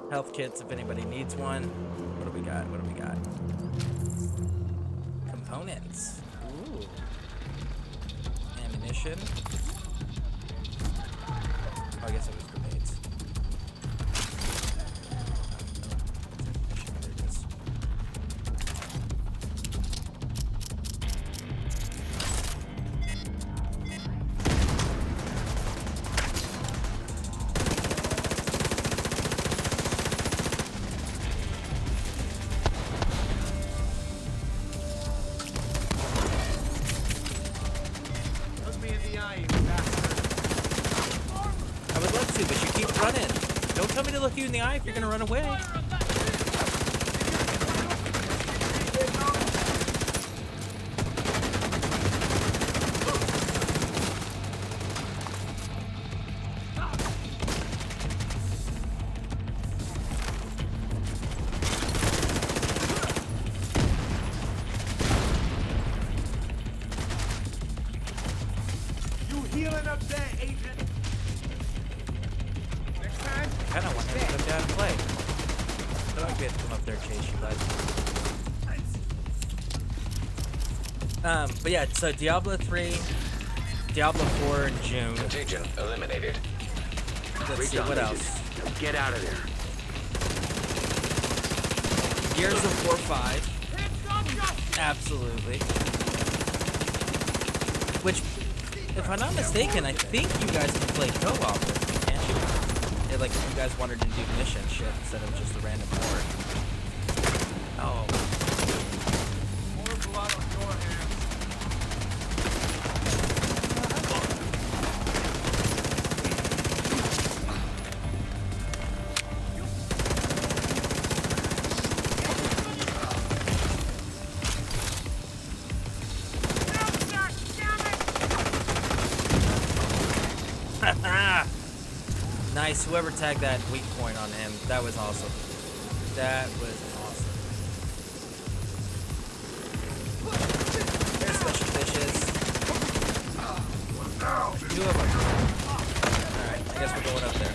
Health kits if anybody needs one. What do we got? What do we got? Components. Ooh. Ammunition. Oh, I guess it was grenades. There it is. Look me in the eye, you bastard. I would love to, but you keep running. Don't tell me to look you in the eye if you're gonna run away. You healing up there, agent? Next time, I kinda want to come down and play. I don't get to come up there and chase you, bud. But yeah, so Diablo 3, Diablo 4 in June. Contagion eliminated. Let's see, what else? Now get out of there. Gears of War 5. Absolutely. Which, if I'm not mistaken, I think you guys can play co-op with me, can't you? Yeah, like if you guys wanted to do mission shit instead of just a random horde. Oh. more blood on your hands. Nice, whoever tagged that weak point on him, that was awesome. That was awesome. There's special fishes. Two of them. Alright, I guess we're going up there.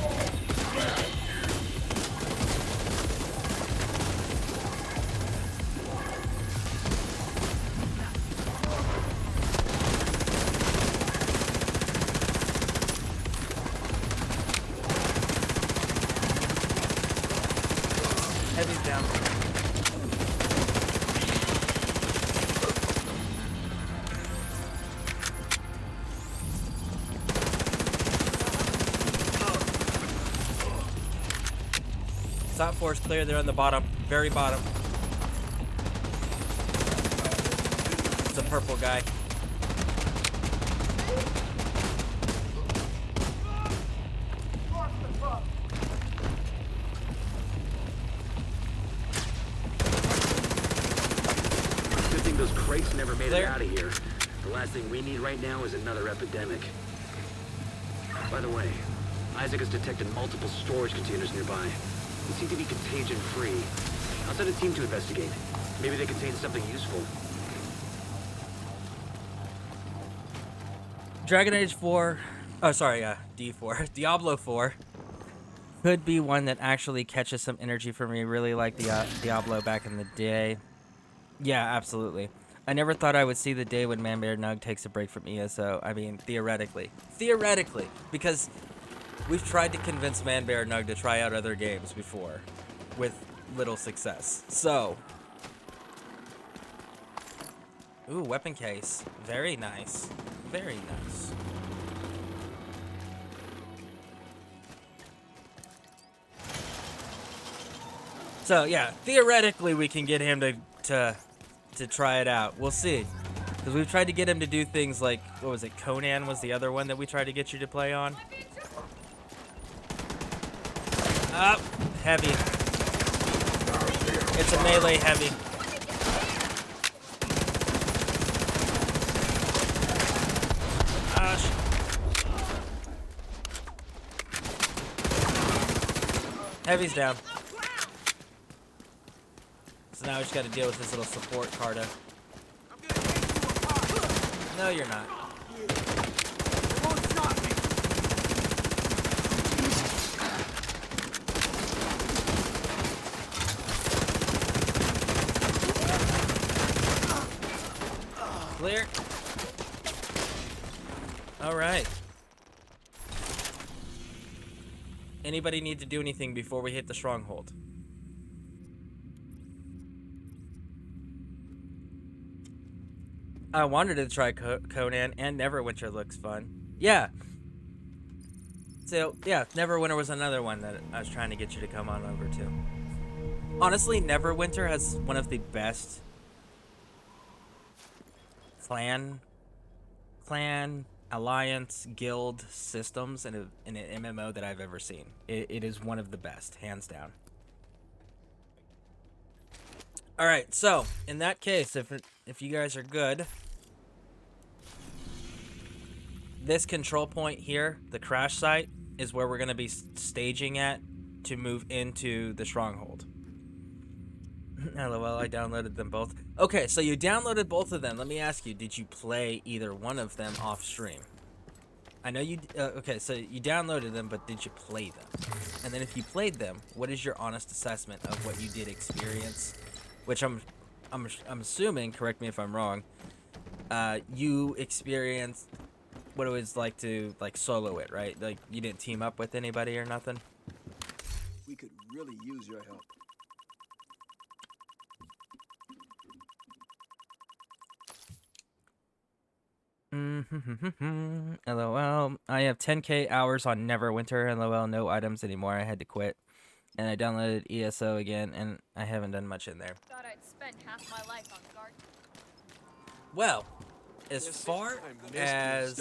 Heavy's down. Top four is clear. They're on the bottom, very bottom. It's a purple guy. Good thing those crates never made it Clear. out of here. The last thing we need right now is another epidemic. By the way, Isaac has detected multiple storage containers nearby. They seem to be contagion-free. I'll send a team to investigate. Maybe they contain something useful. Dragon Age 4, oh sorry, D4, Diablo 4 could be one that actually catches some energy for me. Really like the Diablo back in the day. Yeah, absolutely. I never thought I would see the day when Man Bear Nug takes a break from ESO. I mean, theoretically, because we've tried to convince Man Bear Nug to try out other games before, with little success. So, ooh, weapon case, very nice. Very nice. So yeah, theoretically we can get him to try it out. We'll see, because we've tried to get him to do things like, what was it? Conan was the other one that we tried to get you to play on. Up. Heavy. It's a melee heavy. Gosh. Heavy's down. So now we just gotta deal with this little support Carta. No, you're not. Clear. All right. Anybody need to do anything before we hit the stronghold? I wanted to try Conan, and Neverwinter looks fun. Yeah. So, yeah, Neverwinter was another one that I was trying to get you to come on over to. Honestly, Neverwinter has one of the best clan, alliance, guild systems in an MMO that I've ever seen. It is one of the best, hands down. All right, so in that case, if you guys are good, this control point here, the crash site, is where we're going to be staging at to move into the stronghold. LOL, I downloaded them both. Okay, so you downloaded both of them. Let me ask you, did you play either one of them off stream? I know you, okay, so you downloaded them, but did you play them? And then if you played them, what is your honest assessment of what you did experience? Which I'm assuming, correct me if I'm wrong, you experienced what it was like to, like, solo it, right? Like, you didn't team up with anybody or nothing? We could really use your help. LOL. I have 10k hours on Neverwinter. LOL. No items anymore. I had to quit. And I downloaded ESO again, and I haven't done much in there. Thought I'd spend half my life on guard. Well, as far as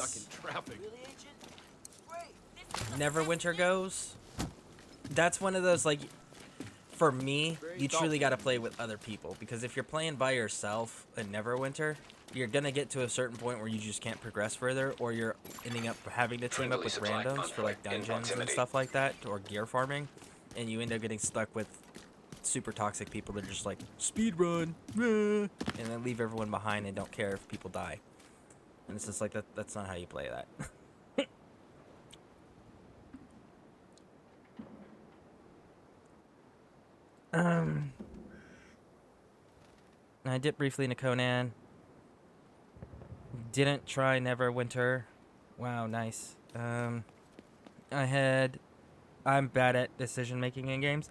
Neverwinter goes, that's one of those, like, for me, you truly got to play with other people. Because if you're playing by yourself in Neverwinter, you're going to get to a certain point where you just can't progress further, or you're ending up having to team up with randoms for, like, dungeons and stuff like that, or gear farming, and you end up getting stuck with super toxic people that are just like, speed run, and then leave everyone behind and don't care if people die. And it's just like, that's not how you play that. I dipped briefly into Conan. Didn't try Neverwinter. Wow, nice. I'm bad at decision making in games.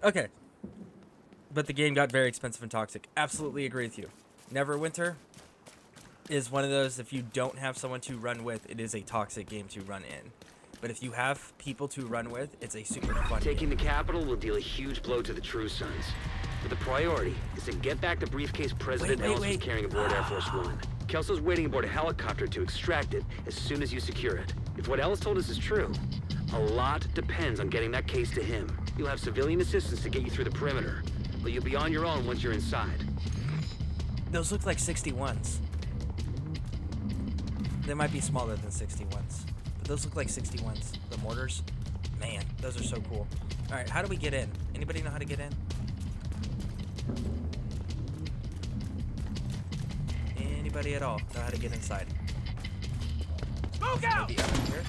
Okay. But the game got very expensive and toxic. Absolutely agree with you. Neverwinter is one of those, if you don't have someone to run with, it is a toxic game to run in. But if you have people to run with, it's a super fun Taking game. the capital will deal a huge blow to the True Sons. But the priority is to get back the briefcase President Ellis was carrying aboard Air Force One. Kelso's waiting aboard a helicopter to extract it as soon as you secure it. If what Ellis told us is true, a lot depends on getting that case to him. You'll have civilian assistance to get you through the perimeter, but you'll be on your own once you're inside. Those look like 61s. They might be smaller than 61s. But those look like 61s. The mortars. Man, those are so cool. Alright, how do we get in? Anybody know how to get in? Anybody at all know how to get inside? Smoke out! Maybe up here?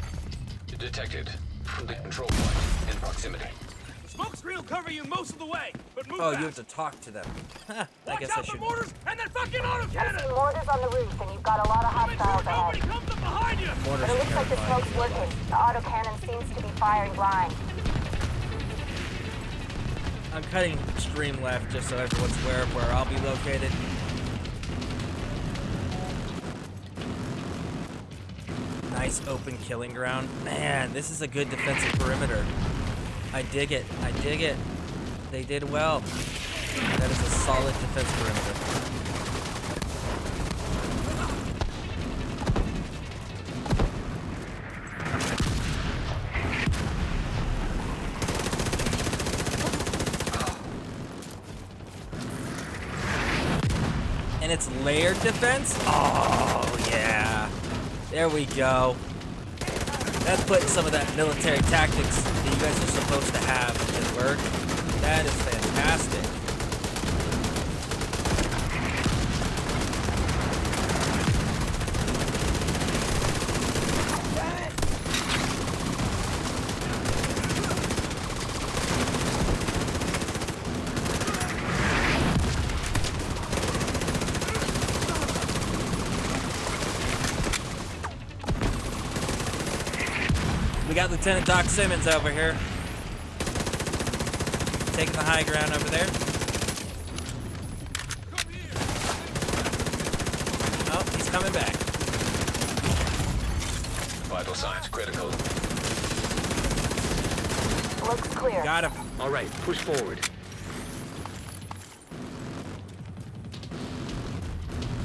Detected. The control point in proximity. The smoke screen will cover you most of the way, but move Oh, fast. you have to talk to them. I Watch guess out I for should. mortars and then fucking auto I cannon! see mortars on the roof, and you've got a lot of Make sure hostiles nobody ahead. comes up behind you! Mortars But it looks like the terrifying. smoke's working. The autocannon seems to be firing blind. I'm cutting extreme left just so everyone's aware of where I'll be located. Nice open killing ground. Man, this is a good defensive perimeter. I dig it. I dig it. They did well. That is a solid defense perimeter. And it's layered defense? Oh, yeah. There we go. That's putting some of that military tactics that you guys are supposed to have at work. That is fantastic. We got Lieutenant Doc Simmons over here. Taking the high ground over there. Oh, he's coming back. Vital signs critical. Looks clear. Got him. All right, push forward.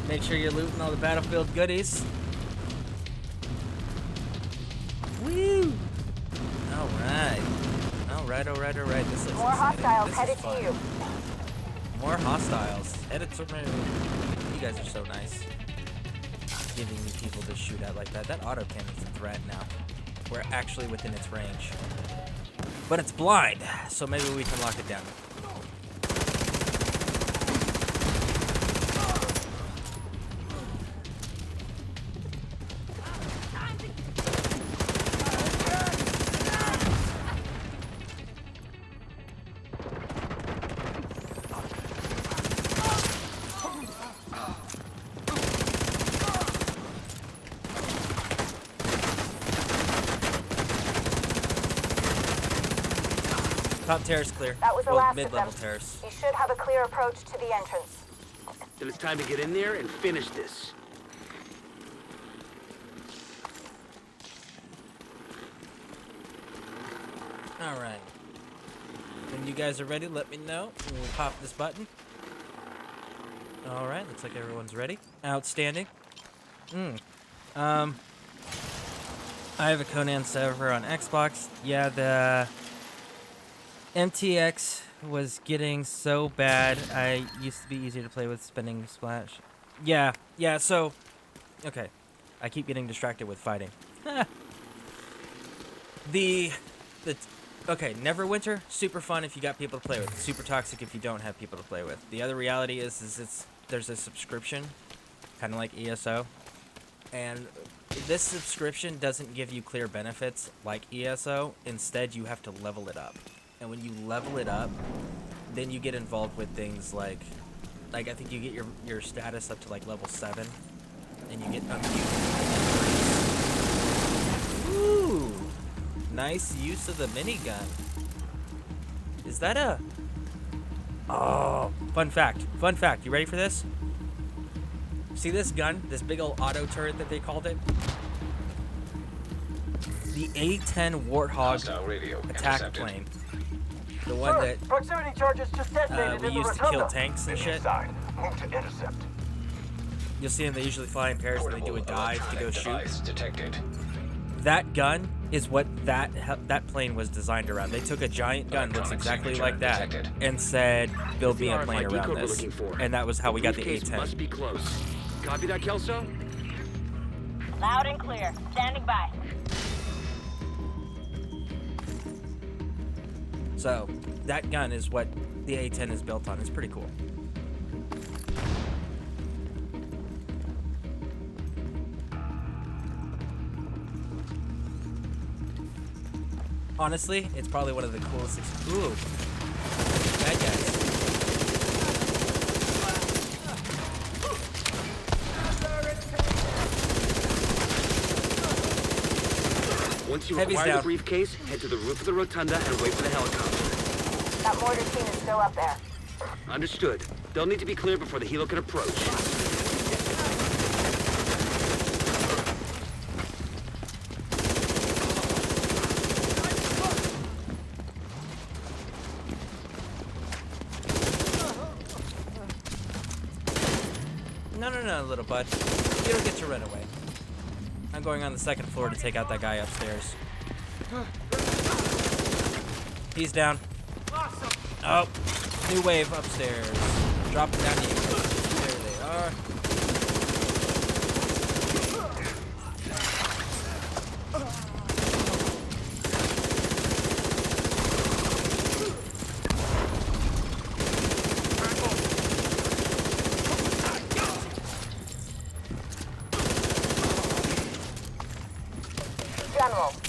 Make sure you're looting all the battlefield goodies. Woo! Alright. Alright. This looks More exciting. hostiles This headed is to fun. you. More hostiles. Headed to me. You guys are so nice. Giving me people to shoot at like that. That autocannon's a threat now. We're actually within its range. But it's blind, so maybe we can lock it down. Top terrace clear. That was the Well, last of them. mid-level terrace. You should have a clear approach to the entrance. Then it's time to get in there and finish this. Alright. When you guys are ready, let me know. And we'll pop this button. Alright, looks like everyone's ready. Outstanding. I have a Conan server on Xbox. Yeah, the MTX was getting so bad. I used to be easier to play with spinning splash. Yeah, so... Okay. I keep getting distracted with fighting. Okay, Neverwinter, super fun if you got people to play with. Super toxic if you don't have people to play with. The other reality is there's a subscription, kind of like ESO, and this subscription doesn't give you clear benefits like ESO. Instead, you have to level it up, and when you level it up, then you get involved with things like I think you get your status up to like level 7, and you get Ooh. Nice use of the minigun. Is that a... Oh, fun fact. You ready for this? See this gun? This big old auto turret that they called it? The A-10 Warthog attack plane. The one that proximity charges just detonated we in the used to rotunda. kill tanks and shit. Move to intercept. You'll see them, they usually fly in pairs and they do a dive to go shoot. Detected. That gun is what that plane was designed around. They took a giant gun, looks exactly like that, and said, build me a plane around this. And that was how we got the A-10. Must be close. Copy that, Kelso? Loud and clear. Standing by. So, that gun is what the A-10 is built on. It's pretty cool. Honestly, it's probably one of the coolest. Ooh, bad guys. Once you Heavy's acquire down. the briefcase, head to the roof of the rotunda and wait for the helicopter. That mortar team is still up there. Understood. They'll need to be cleared before the helo can approach. No, little bud. You don't get to run away. I'm going on the second floor to take out that guy upstairs. He's down. Oh, new wave upstairs. Dropping down to you. There they General,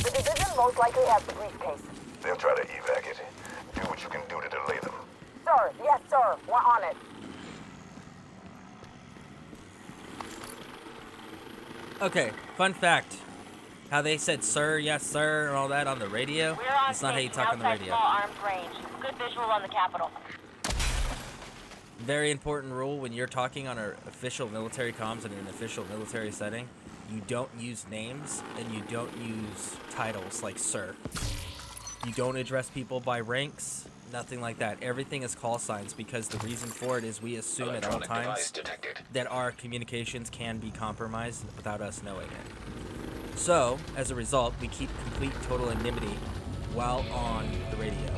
the division most likely has the briefcase. They'll try to evac it. Do what you can do to delay them. Sir, yes, sir. We're on it. Okay, fun fact. How they said sir, yes sir, and all that on the radio. We're on It's not how you station talk on the outside radio. small arms range. Good visual on the Capitol. Very important rule when you're talking on our official military comms in an official military setting. You don't use names and you don't use titles like sir. You don't address people by ranks, nothing like that. Everything is call signs because the reason for it is we assume at all Electronic times device detected. that our communications can be compromised without us knowing it. So, as a result, we keep complete total anonymity while on the radio.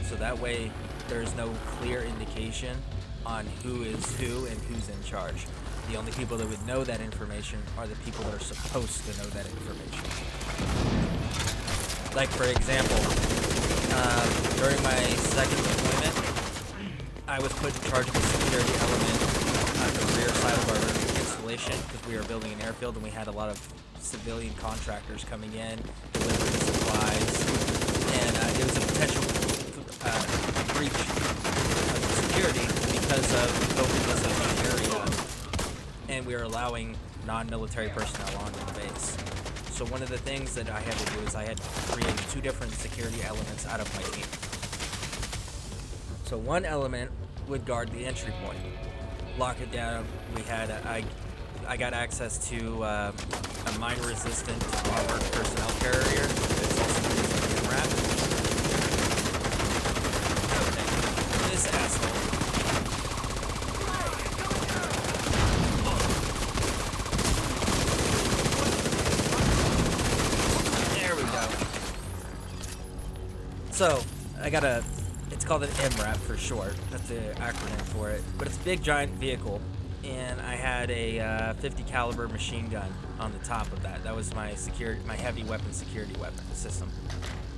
So that way, there's no clear indication on who is who and who's in charge. The only people that would know that information are the people that are supposed to know that information. Like, for example, during my second deployment, I was put in charge of a security element on the rear side of our installation because we were building an airfield and we had a lot of civilian contractors coming in, delivering supplies, and it was a potential breach of security because of the openness of the area, and we were allowing non-military personnel on the base. So one of the things that I had to do is I had to create 2 different security elements out of my team. So one element would guard the entry point, lock it down. We had I got access to a mine-resistant armored personnel carrier that's also used as a MRAP. Okay. This asshole. There we go. So, I got it's called an MRAP for short. That's the acronym for it. But it's a big giant vehicle. And I had a 50 caliber machine gun on the top of that. That was my heavy weapon security weapon system.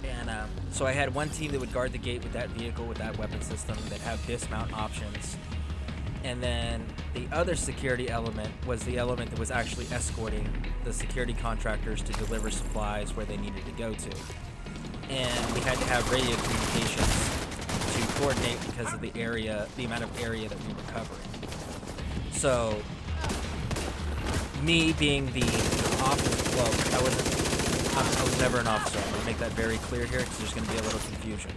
And so I had one team that would guard the gate with that vehicle, with that weapon system, that have dismount options. And then the other security element was the element that was actually escorting the security contractors to deliver supplies where they needed to go to. And we had to have radio communications to coordinate because of the amount of area that we were covering. So, me being the officer, well, I was never an officer. I'm going to make that very clear here because there's going to be a little confusion.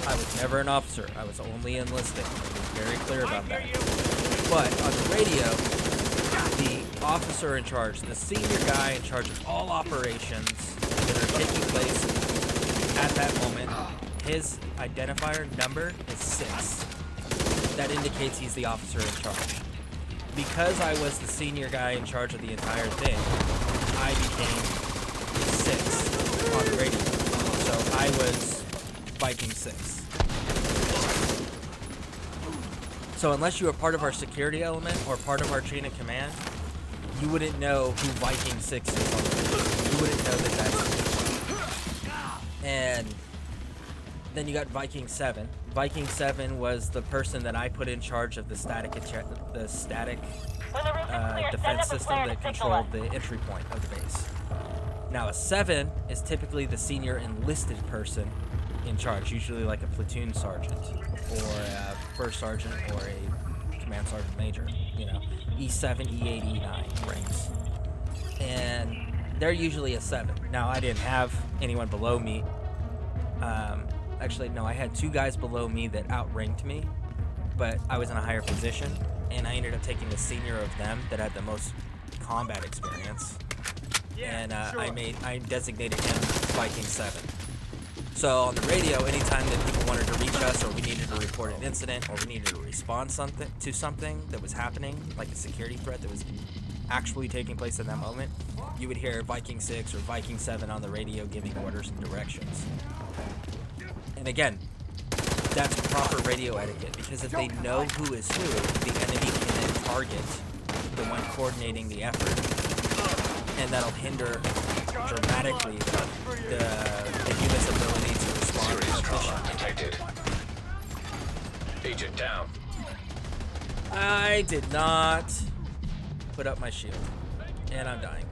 I was never an officer. I was only enlisted. I was very clear about that. But on the radio, the officer in charge, the senior guy in charge of all operations that are taking place at that moment, his identifier number is 6. That indicates he's the officer in charge. Because I was the senior guy in charge of the entire thing, I became 6 on the radio. So I was Viking 6. So unless you were part of our security element or part of our chain of command, you wouldn't know who Viking 6 is on the radio. You wouldn't know that that's... And then you got Viking 7. Viking 7 was the person that I put in charge of the static defense system that controlled the entry point of the base. Now a 7 is typically the senior enlisted person in charge, usually like a platoon sergeant or a first sergeant or a command sergeant major, you know, E7, E8, E9 ranks. And they're usually a 7. Now I didn't have anyone below me. Actually, no, I had 2 guys below me that outranked me, but I was in a higher position, and I ended up taking the senior of them that had the most combat experience, and I designated him Viking 7. So on the radio, anytime that people wanted to reach us, or we needed to report an incident, or we needed to respond to something that was happening, like a security threat that was actually taking place at that moment, you would hear Viking 6 or Viking 7 on the radio giving orders and directions. And again, that's proper radio etiquette, because if they know who is who, the enemy can then target the one coordinating the effort, and that'll hinder dramatically the unit's ability to respond. Serious trauma detected. Agent down. I did not put up my shield, and I'm dying.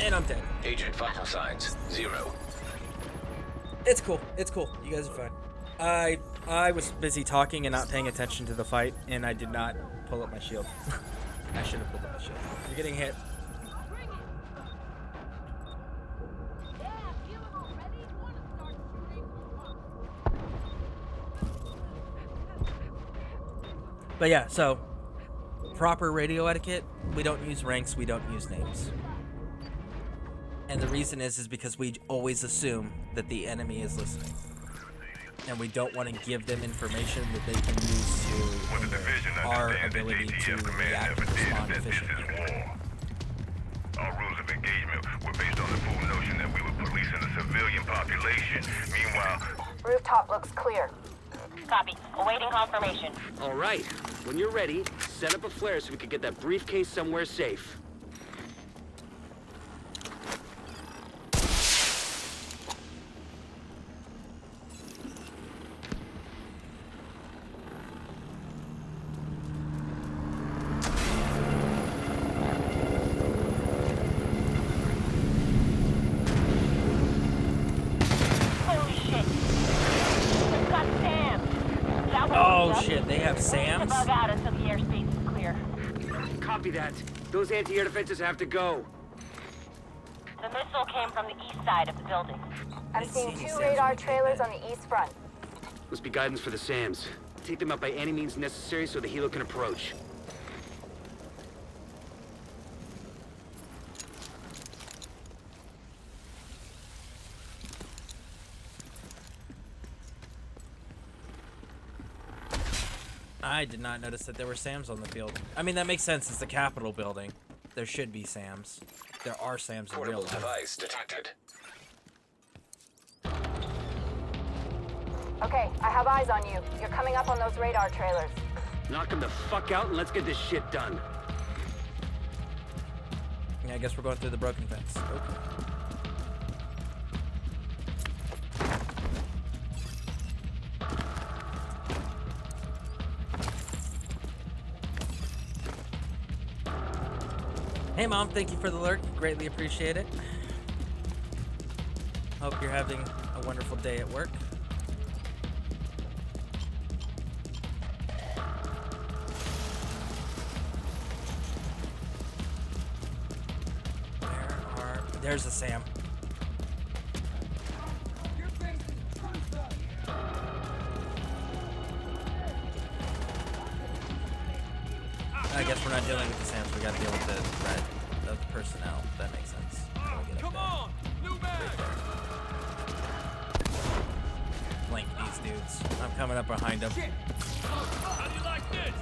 And I'm dead. Agent vital signs 0. It's cool. It's cool. You guys are fine. I was busy talking and not paying attention to the fight, and I did not pull up my shield. I should have pulled up my shield. You're getting hit. But yeah, so proper radio etiquette, we don't use ranks, we don't use names. And the reason is because we always assume that the enemy is listening. And we don't want to give them information that they can use to hinder our ability to react and respond efficiently. Our rules of engagement were based on the full notion that we were policing the civilian population. Meanwhile, Rooftop looks clear. Copy. Awaiting confirmation. All right. When you're ready, set up a flare so we can get that briefcase somewhere safe. Holy shit. We've got Sam. That will Oh hold up. shit, they have We need to SAMs? bug out until the airspace is clear. Copy that. Those anti-air defenses have to go. The missile came from the east side of the building. I'm seeing 2 radar trailers on the east front. Must be guidance for the SAMs. Take them out by any means necessary so the helo can approach. I did not notice that there were SAMs on the field. I mean, that makes sense. It's the Capitol building. There should be SAMs. There are SAMs in real Portable life. device detected. Okay, I have eyes on you. You're coming up on those radar trailers. Knock them the fuck out and let's get this shit done. Yeah, I guess we're going through the broken fence. Okay. Hey Mom, thank you for the lurk. Greatly appreciate it. Hope you're having a wonderful day at work. There's a Sam. I guess we're not dealing with the SAMs, we gotta deal with the personnel. That makes sense. We'll get up there. New bag. Right there. Flank these dudes. I'm coming up behind them. How do you like this?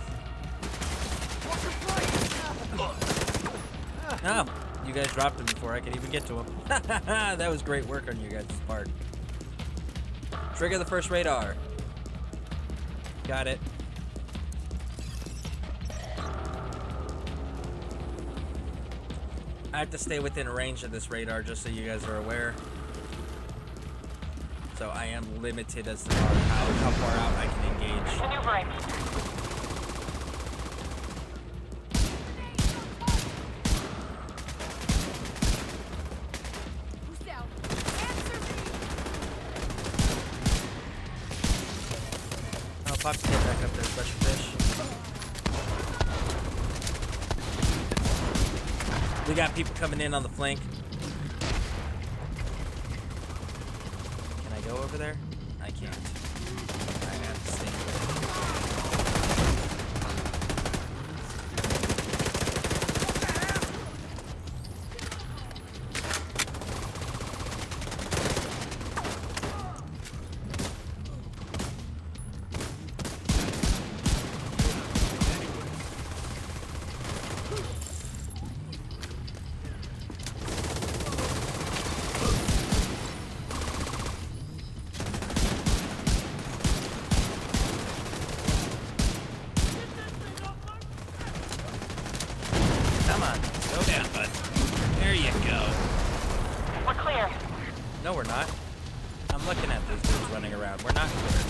Oh, you guys dropped him before I could even get to him. That was great work on you guys' part. Trigger the first radar. Got it. I have to stay within range of this radar just so you guys are aware. So I am limited as to how far out I can engage. Maneuvering. Oh, pop your head back up there, special fish. We got people coming in on the flank. Can I go over there? I can't. I have to stay here. No, we're not. I'm looking at these dudes running around. We're not clear.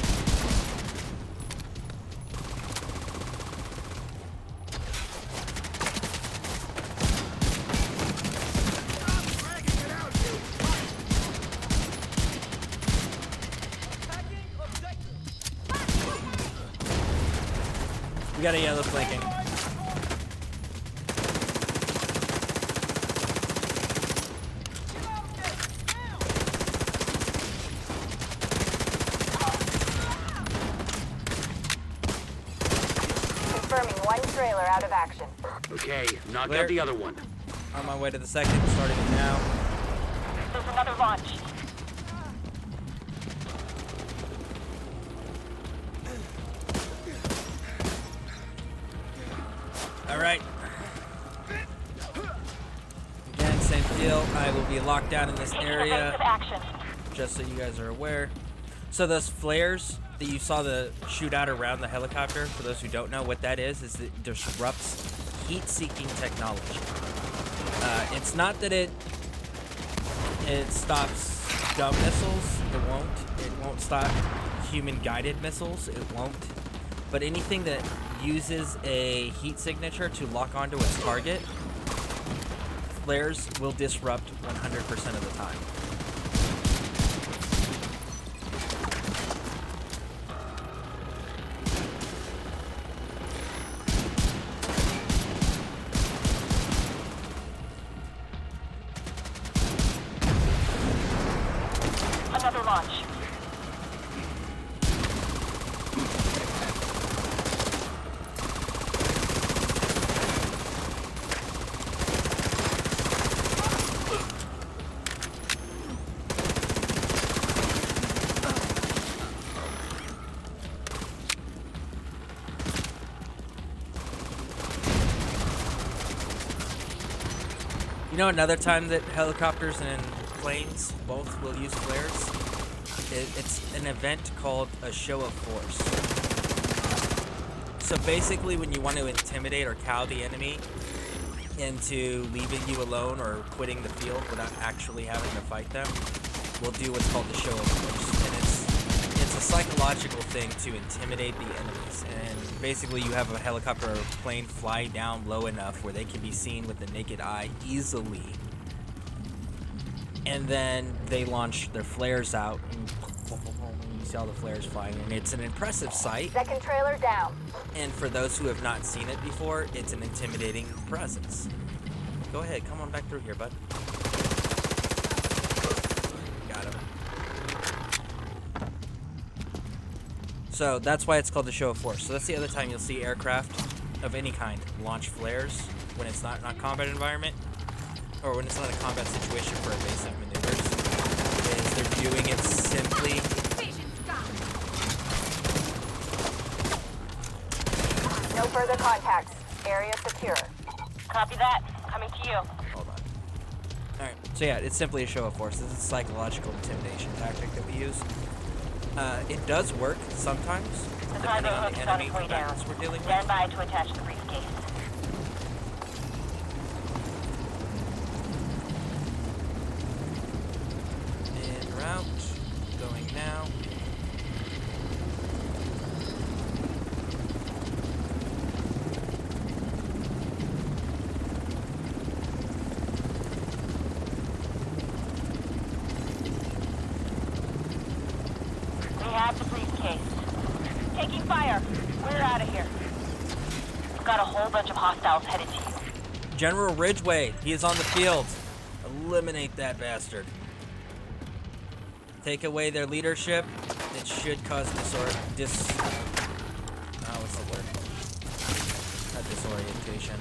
We got a yellow flanking. Confirming one trailer out of action. Okay, knock Clear. out the other one. On my way to the second, starting it now. There's another launch. All right. Again, same deal. I will be locked down in this area, Evasive action. just so you guys are aware. So those flares that you saw the shootout around the helicopter, for those who don't know what that is it disrupts heat-seeking technology. It's not that it stops dumb missiles. It won't. It won't stop human-guided missiles. It won't. But anything that uses a heat signature to lock onto its target, flares will disrupt 100% of the time. Another launch. You know, another time that helicopters and planes both will use flares? It's an event called a show of force. So basically, when you want to intimidate or cow the enemy into leaving you alone or quitting the field without actually having to fight them, we'll do what's called the show of force. And it's a psychological thing to intimidate the enemies. And basically, you have a helicopter or a plane fly down low enough where they can be seen with the naked eye easily. And then they launch their flares out, and you see all the flares flying, and it's an impressive sight. Second trailer down. And for those who have not seen it before, it's an intimidating presence. Go ahead, come on back through here, bud. Got him. So that's why it's called the show of force. So that's the other time you'll see aircraft of any kind launch flares when it's not in a combat environment, or when it's not a combat situation for evasive maneuvers, is they're doing it simply. No further contacts. Area secure. Copy that. Coming to you. Hold on. Alright, so yeah, it's simply a show of force. This is a psychological intimidation tactic that we use. It does work sometimes, The depending cargo on hook the is on enemy its way down. combatants we're dealing with. Stand by to attach the briefcase. En route, going now. We have the briefcase. Taking fire. We're out of here. We've got a whole bunch of hostiles headed to you. General Ridgway, he is on the field. Eliminate that bastard. Take away their leadership. It should cause what's the word? Not disorientation.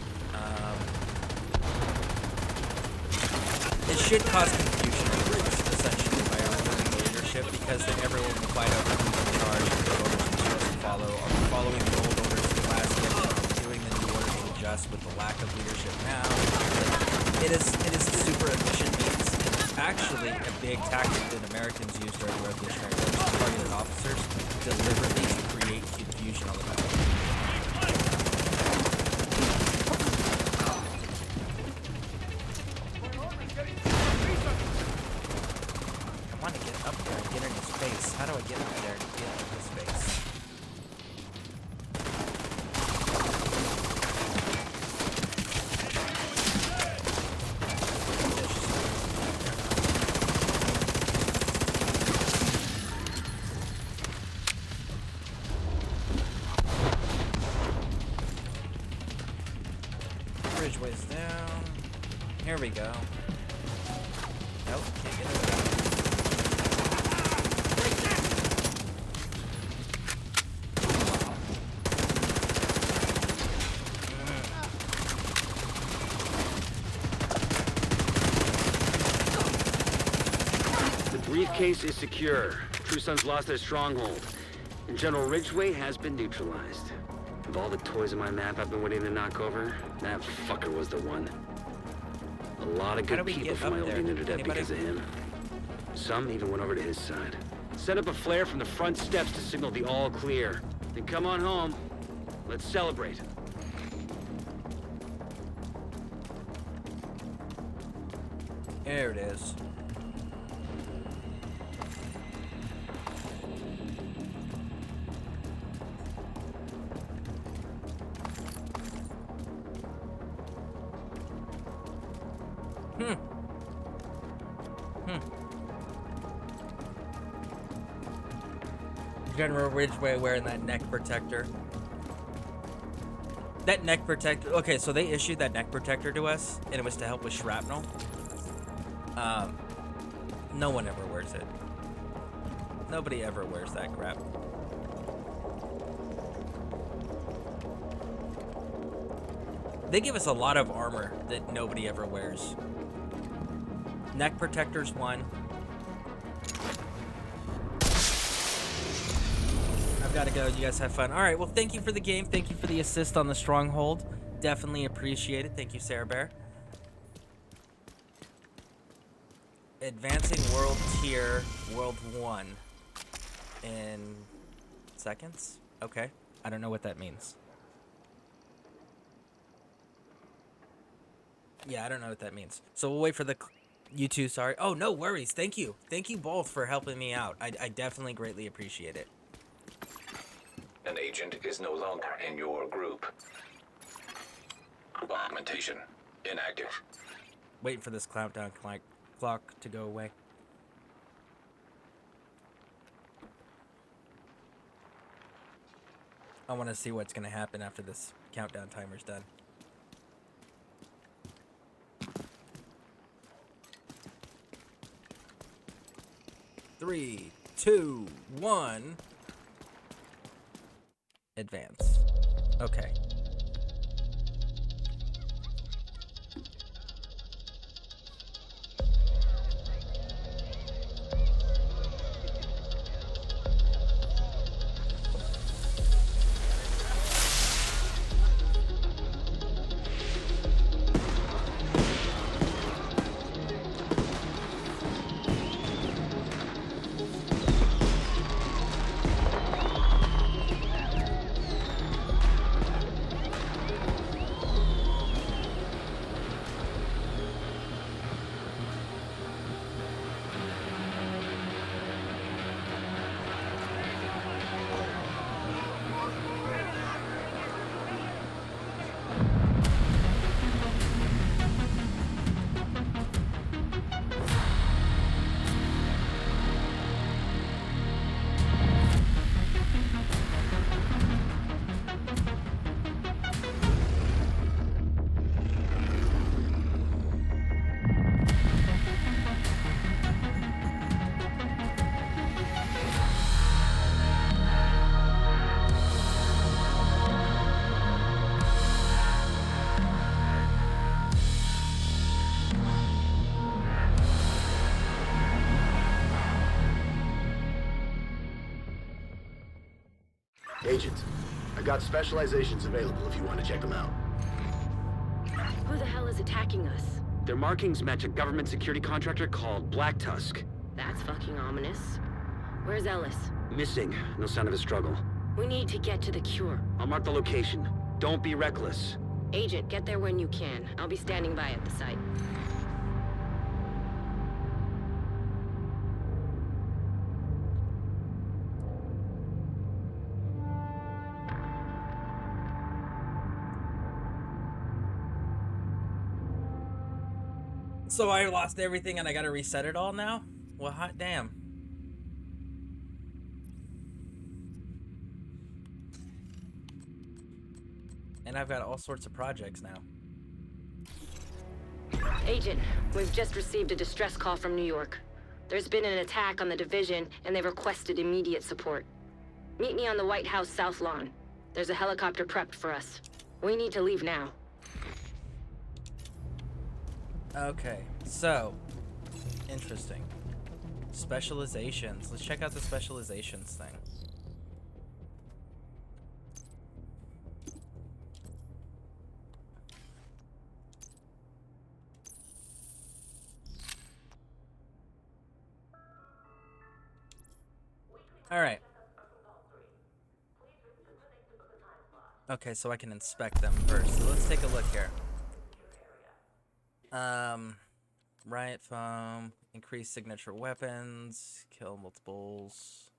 It should cause confusion in groups, essentially, by removing the leadership, because then everyone will fight over who's in charge and what orders you're supposed to follow. Are we following the old orders to the last minute? Are we doing the new orders to adjust with the lack of leadership now? It is super efficient means, and it's actually a big tactic that Americans used during the Revolutionary War to target officers deliberately to create confusion on the battlefield. How do I get up there and get into this space? Bridgeway's down. Here we go. Nope, can't get it. The briefcase is secure. True Sons lost their stronghold, and General Ridgway has been neutralized. Of all the toys on my map I've been waiting to knock over, that fucker was the one. A lot of good people from Wyoming ended up because of him. Some even went over to his side. Set up a flare from the front steps to signal the all clear. Then come on home. Let's celebrate. There it is. General Ridgway wearing that neck protector. That neck protector. Okay, so they issued that neck protector to us, and it was to help with shrapnel. No one ever wears it. Nobody ever wears that crap. They give us a lot of armor that nobody ever wears. Neck protectors, one. I've got to go. You guys have fun. All right. Well, thank you for the game. Thank you for the assist on the stronghold. Definitely appreciate it. Thank you, Sarah Bear. Advancing world tier, world 1 in seconds. Okay. I don't know what that means. Yeah, I don't know what that means. So we'll wait for the... You too, sorry. Oh, no worries. Thank you. Thank you both for helping me out. I definitely greatly appreciate it. An agent is no longer in your group. Augmentation inactive. Waiting for this countdown clock to go away. I want to see what's going to happen after this countdown timer's done. Three, 2, 1. Advance. Okay. Agent, I got specializations available if you want to check them out. Who the hell is attacking us? Their markings match a government security contractor called Black Tusk. That's fucking ominous. Where's Ellis? Missing. No sign of a struggle. We need to get to the cure. I'll mark the location. Don't be reckless. Agent, get there when you can. I'll be standing by at the site. So I lost everything and I gotta reset it all now? Well, hot damn. And I've got all sorts of projects now. Agent, we've just received a distress call from New York. There's been an attack on the division, and they've requested immediate support. Meet me on the White House South Lawn. There's a helicopter prepped for us. We need to leave now. Okay, so interesting. Specializations. Let's check out the specializations thing. All right. Okay, so I can inspect them first. So let's take a look here. Riot foam, increase signature weapons, kill multiples,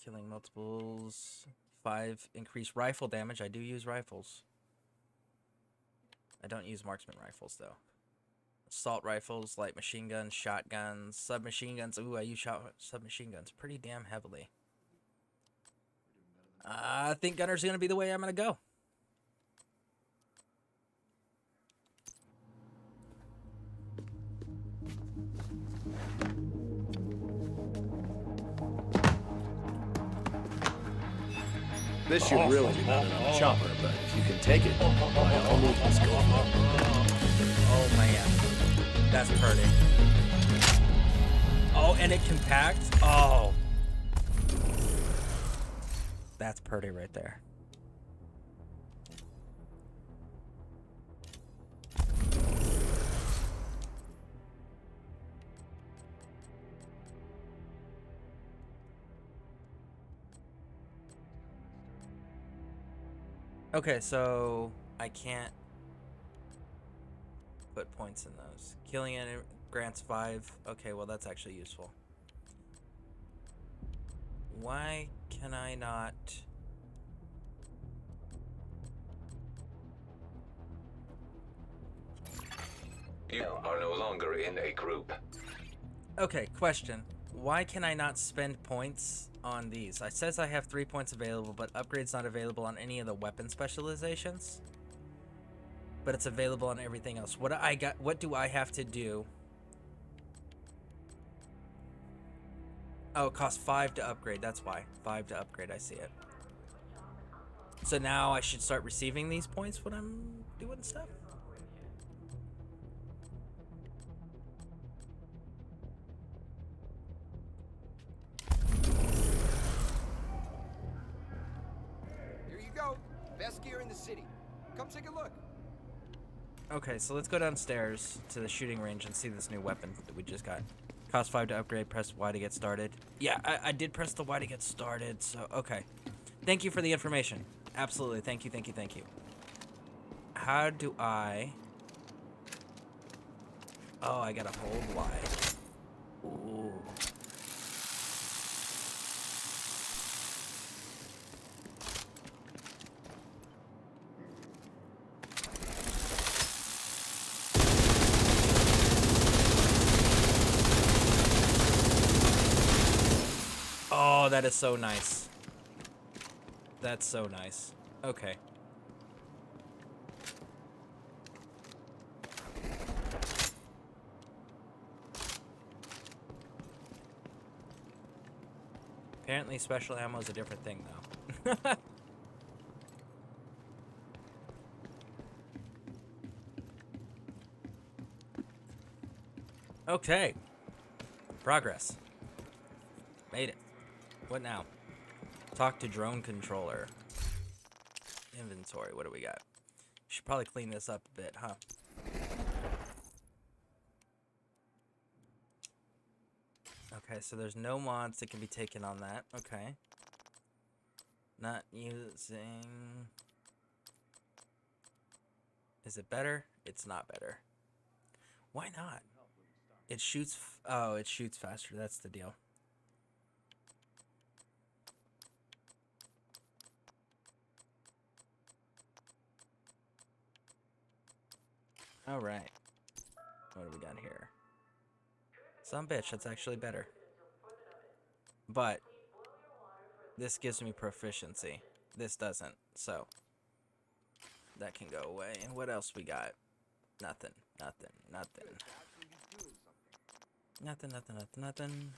killing multiples, 5 increase rifle damage. I do use rifles. I don't use marksman rifles though. Assault rifles, light machine guns, shotguns, submachine guns. Ooh, I use submachine guns pretty damn heavily. I think gunner's gonna be the way I'm gonna go. This should really be mounted on a chopper, but if you can take it, by all means, go for it. Oh man, that's pretty. Oh, and it compacts. Oh, that's pretty right there. Okay, so I can't put points in those. Killing it grants 5. Okay, well that's actually useful. Why can I not... You are no longer in a group. Okay, question. Why can I not spend points on these? It says I have 3 points available, but upgrades not available on any of the weapon specializations. But it's available on everything else. What do I have to do? Oh, it costs 5 to upgrade. That's why. 5 to upgrade. I see it. So now I should start receiving these points when I'm doing stuff? Here you go. Best gear in the city. Come take a look. Okay, so let's go downstairs to the shooting range and see this new weapon that we just got. Cost 5 to upgrade, press Y to get started. Yeah, I did press the Y to get started, so okay. Thank you for the information. Absolutely, thank you, thank you, thank you. How do I... Oh, I gotta hold Y. Ooh. Oh, that is so nice. That's so nice. Okay. Apparently special ammo is a different thing, though. Okay. Progress. Made it. What now? Talk to drone controller. Inventory. What do we got? Should probably clean this up a bit, huh? Okay, so there's no mods that can be taken on that. Okay. Not using... Is it better? It's not better. Why not? It shoots... Oh, it shoots faster. That's the deal. All right. What do we got here? Some bitch, that's actually better. But this gives me proficiency. This doesn't, so that can go away. And what else we got? Nothing, nothing, nothing. Nothing, nothing, nothing, nothing.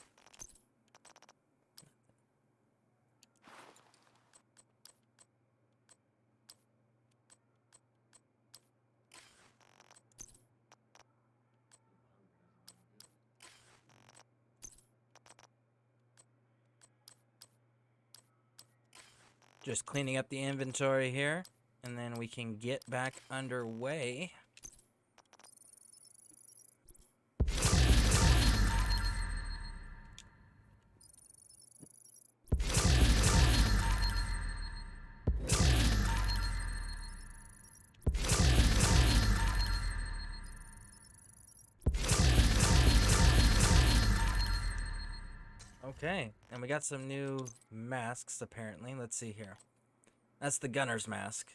Just cleaning up the inventory here, and then we can get back underway. Okay, and we got some new masks, apparently. Let's see here. That's the gunner's mask.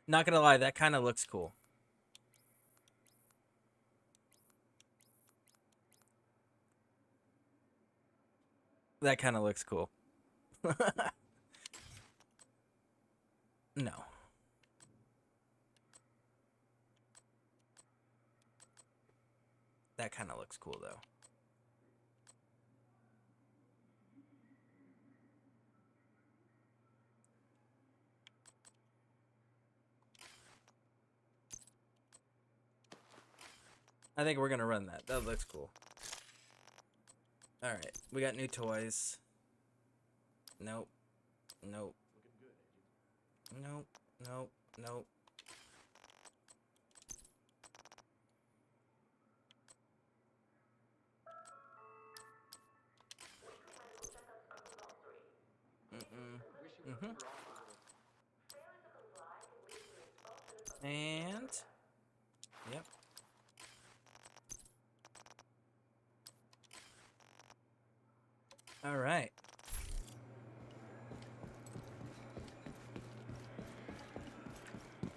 Not gonna lie, that kind of looks cool. That kind of looks cool. No. That kind of looks cool, though. I think we're gonna run that. That looks cool. Alright, we got new toys. Nope. Nope. Nope. Nope. Nope. And yep. All right.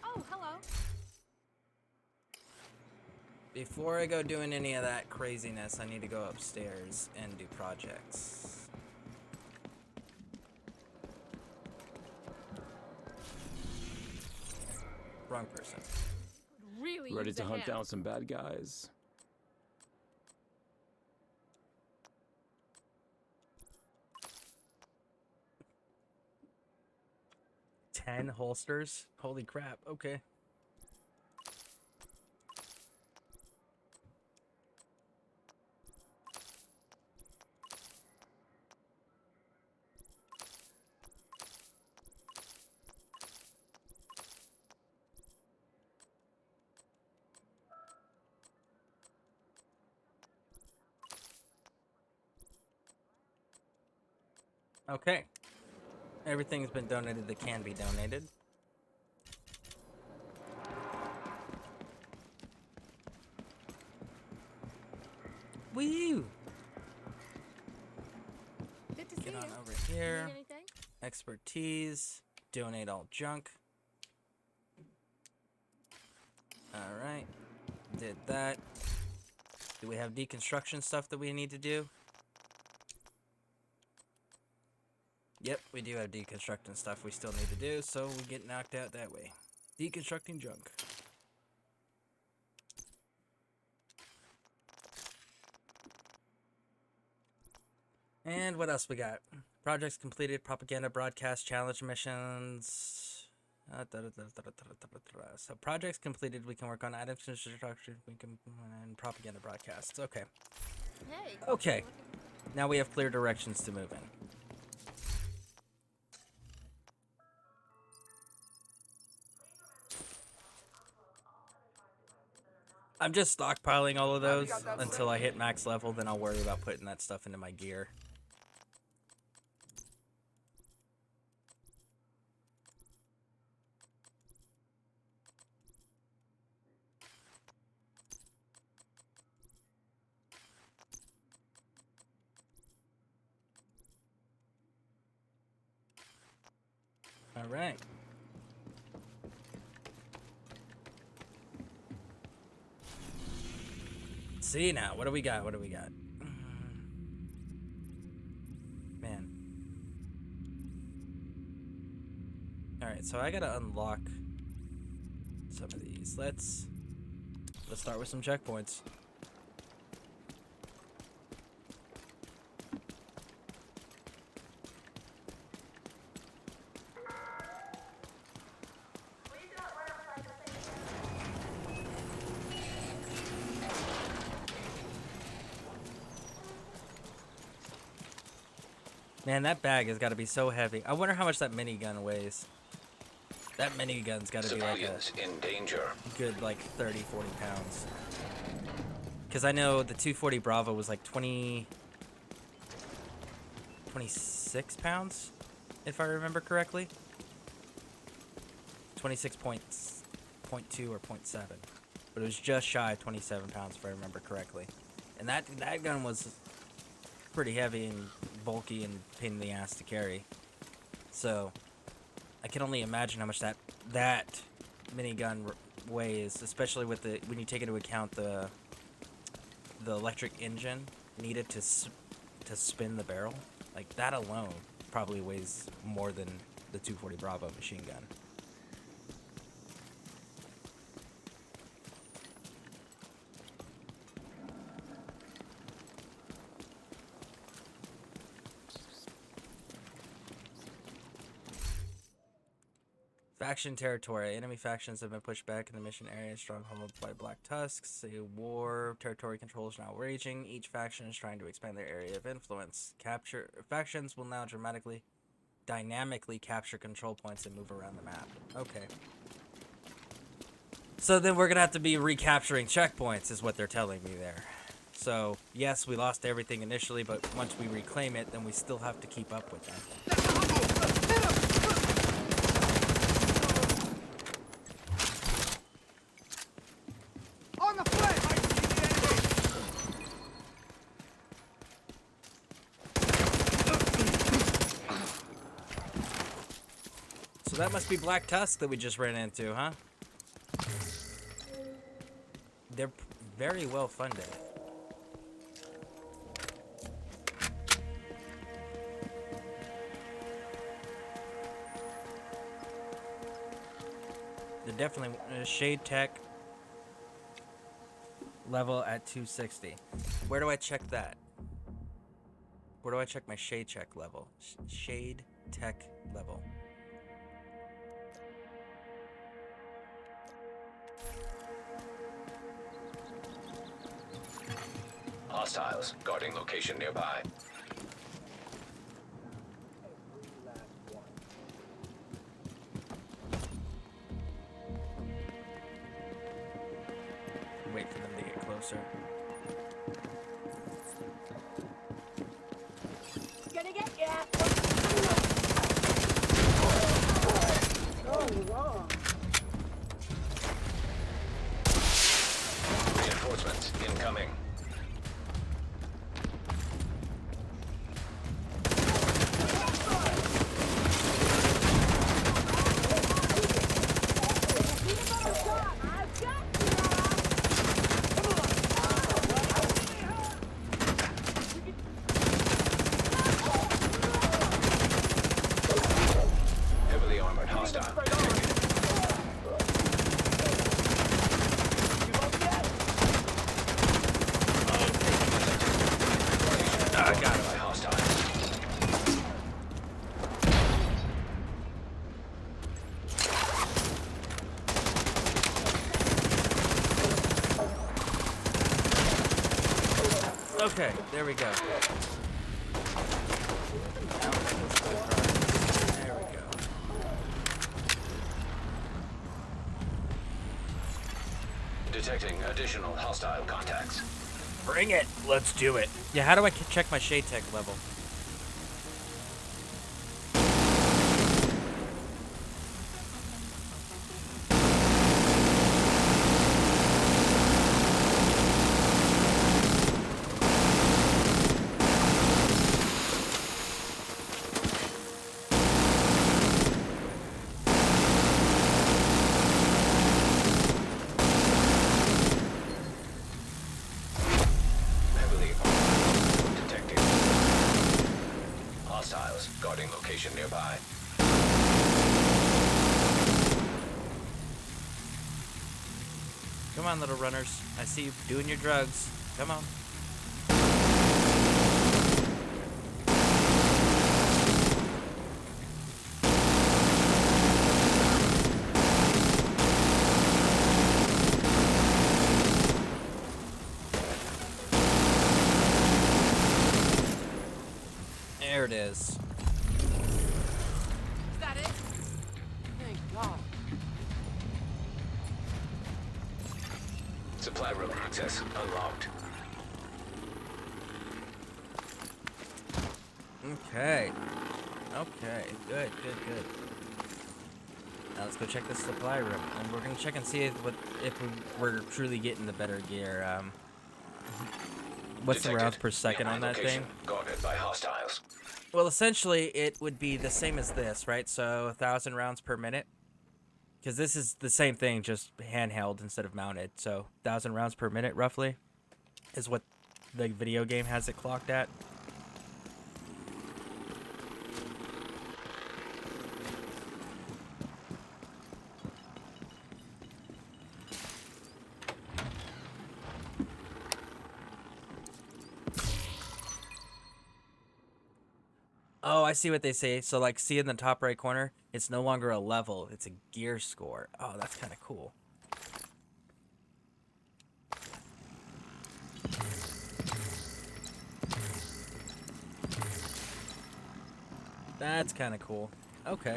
Oh, hello. Before I go doing any of that craziness, I need to go upstairs and do projects. Wrong person. Really Ready use to a hunt hand. down some bad guys? Ten holsters? Holy crap, okay. Okay. Everything's been donated that can be donated. Woo! Good to Get see on you. over here. Need anything? Expertise. Donate all junk. Alright. Did that. Do we have deconstruction stuff that we need to do? Yep, we do have deconstructing stuff we still need to do, so we get knocked out that way. Deconstructing junk. And what else we got? Projects completed, propaganda broadcast, challenge missions. So projects completed, we can work on items construction, we can and propaganda broadcasts. Okay. Hey. Okay. Now we have clear directions to move in. I'm just stockpiling all of those until I hit max level, then I'll worry about putting that stuff into my gear. All right. See now, what do we got? What do we got? Man. All right, so I gotta unlock some of these. Let's start with some checkpoints. Man, that bag has got to be so heavy. I wonder how much that minigun weighs. That minigun's got to be like Civilians in danger. good like 30, 40 pounds. Because I know the 240 Bravo was like 26 pounds, if I remember correctly. 26.2 or 0.7. But it was just shy of 27 pounds, if I remember correctly. And that gun was pretty heavy and bulky and pain in the ass to carry. So I can only imagine how much that minigun weighs, especially with when you take into account the electric engine needed to spin the barrel. Like that alone probably weighs more than the 240 Bravo machine gun. Faction territory. Enemy factions have been pushed back in the mission area, stronghold by Black Tusks. A war territory control is now raging. Each faction is trying to expand their area of influence. Factions will now dynamically capture control points and move around the map. Okay. So then we're gonna have to be recapturing checkpoints, is what they're telling me there. So yes, we lost everything initially, but once we reclaim it, then we still have to keep up with them. That must be Black Tusk that we just ran into, huh? They're very well funded. They're definitely Shade Tech level at 260. Where do I check that? Where do I check my Shade Check level? Shade Tech level. Hostiles guarding location nearby. Wait for them to get closer. Gonna get ya! Oh, wrong. Reinforcements incoming. Heavily armored hostile. I got it. Okay, there we go. There we go. Detecting additional hostile contacts. Bring it. Let's do it. Yeah, how do I check my Shade Tech level? location nearby. Come on, little runners. I see you doing your drugs. Come on. There it is. Is that it? Thank God. Supply room access unlocked. Okay. Okay. Good. Now let's go check the supply room, and we're gonna check and see if we're truly getting the better gear. What's the rounds per second on that thing? Guarded by hostiles. Well, essentially, it would be the same as this, right? So 1,000 rounds per minute. Because this is the same thing, just handheld instead of mounted. So 1,000 rounds per minute, roughly, is what the video game has it clocked at. Oh, I see what they say. So, like, see in the top right corner, it's no longer a level, it's a gear score. Oh, that's kind of cool. That's kind of cool. Okay.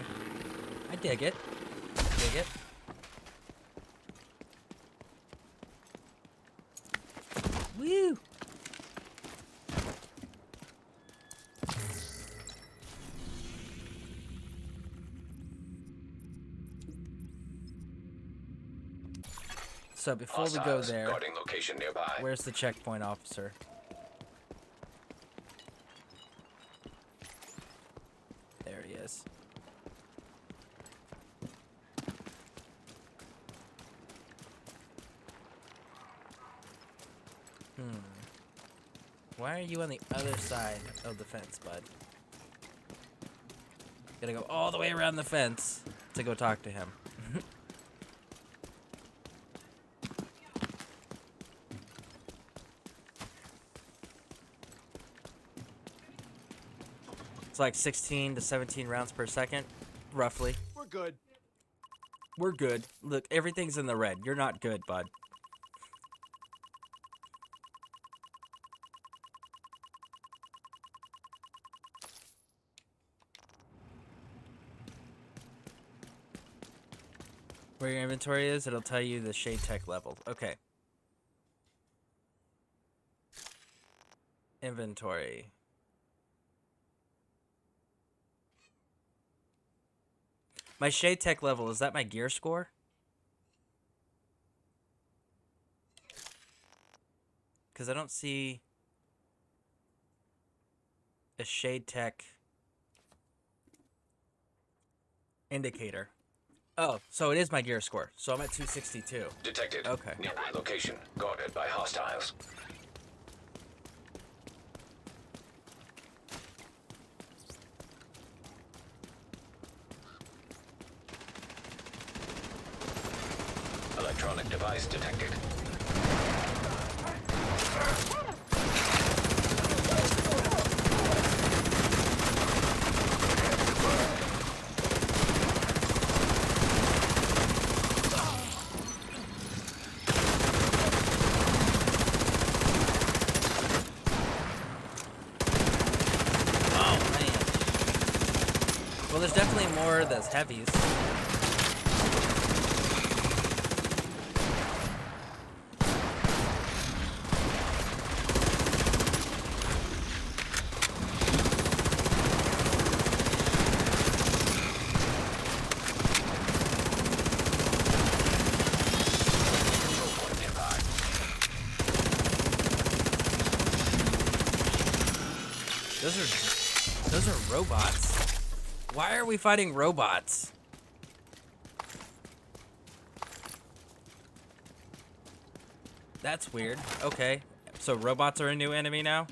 I dig it. Dig it. Woo! So before we go there, Guarding location nearby. where's the checkpoint officer? There he is. Why are you on the other side of the fence, bud? Gotta go all the way around the fence to go talk to him. It's like 16 to 17 rounds per second, roughly. We're good. We're good. Look, everything's in the red. You're not good, bud. Where your inventory is, it'll tell you the shade tech level. Okay. Inventory. My shade tech level, is that my gear score? Because I don't see a shade tech indicator. Oh, so it is my gear score. So I'm at 262. Detected. Okay. Nearby location. Guarded by hostiles. Electronic device detected. Well, there's definitely more of those heavies. Those are robots. Why are we fighting robots? That's weird. Okay, so robots are a new enemy now?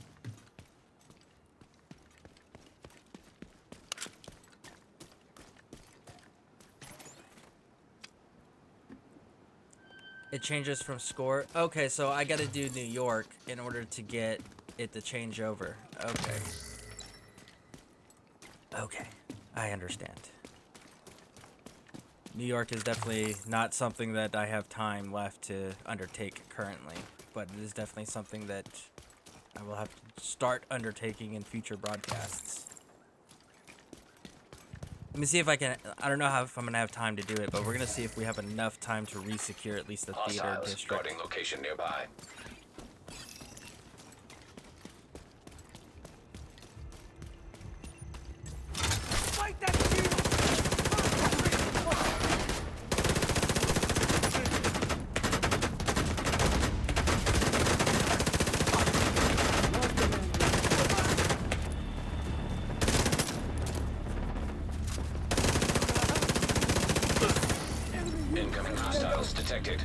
It changes from score. Okay, so I gotta do New York in order to get it to change over. Okay. Okay, I understand. New York is definitely not something that I have time left to undertake currently, but it is definitely something that I will have to start undertaking in future broadcasts. Let me see if I can. I don't know if I'm gonna have time to do it, but we're gonna see if we have enough time to re-secure at least the theater Hostiles district. guarding location nearby. Fight that shield! Incoming hostiles detected.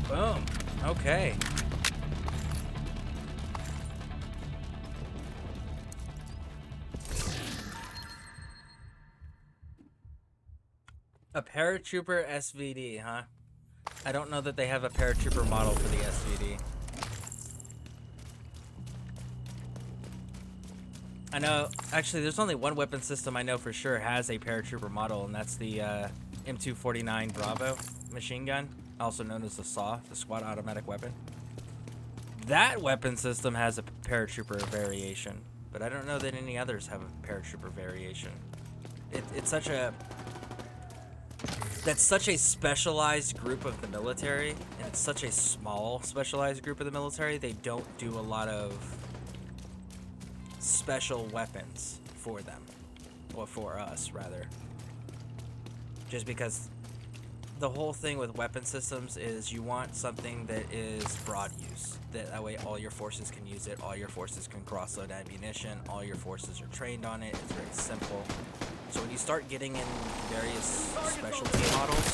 Boom. Okay. A paratrooper SVD, huh? I don't know that they have a paratrooper model for the SVD. I know, actually, there's only one weapon system I know for sure has a paratrooper model, and that's the M249 Bravo machine gun, also known as the SAW, the squad automatic weapon. That weapon system has a paratrooper variation, but I don't know that any others have a paratrooper variation. It's such a... That's such a specialized group of the military, and it's such a small specialized group of the military, they don't do a lot of special weapons for them. Or for us, rather. Just because the whole thing with weapon systems is you want something that is broad use. That way all your forces can use it, all your forces can cross-load ammunition, all your forces are trained on it, it's very simple. So when you start getting in various specialty models,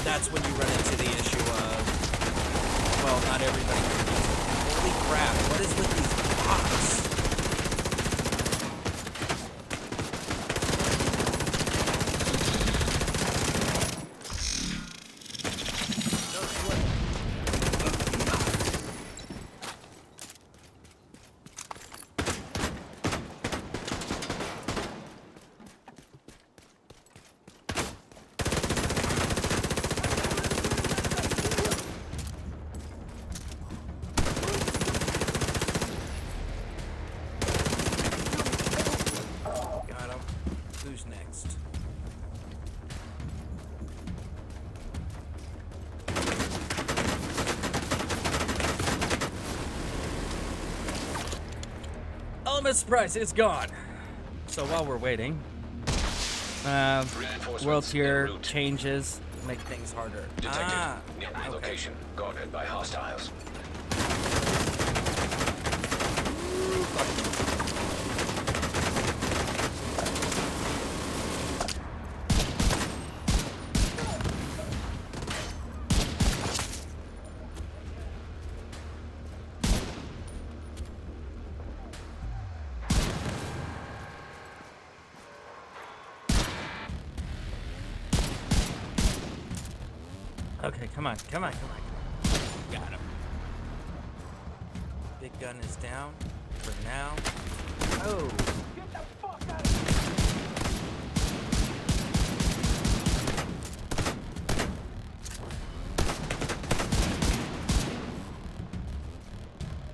that's when you run into the issue of, well, not everybody can use it. Holy crap, what is with these bots? Price is gone. So while we're waiting, world tier changes make things harder. Detected. Nearby location guarded by hostiles. Okay, come on. Got him. Big gun is down for now. Oh. Get the fuck out of here!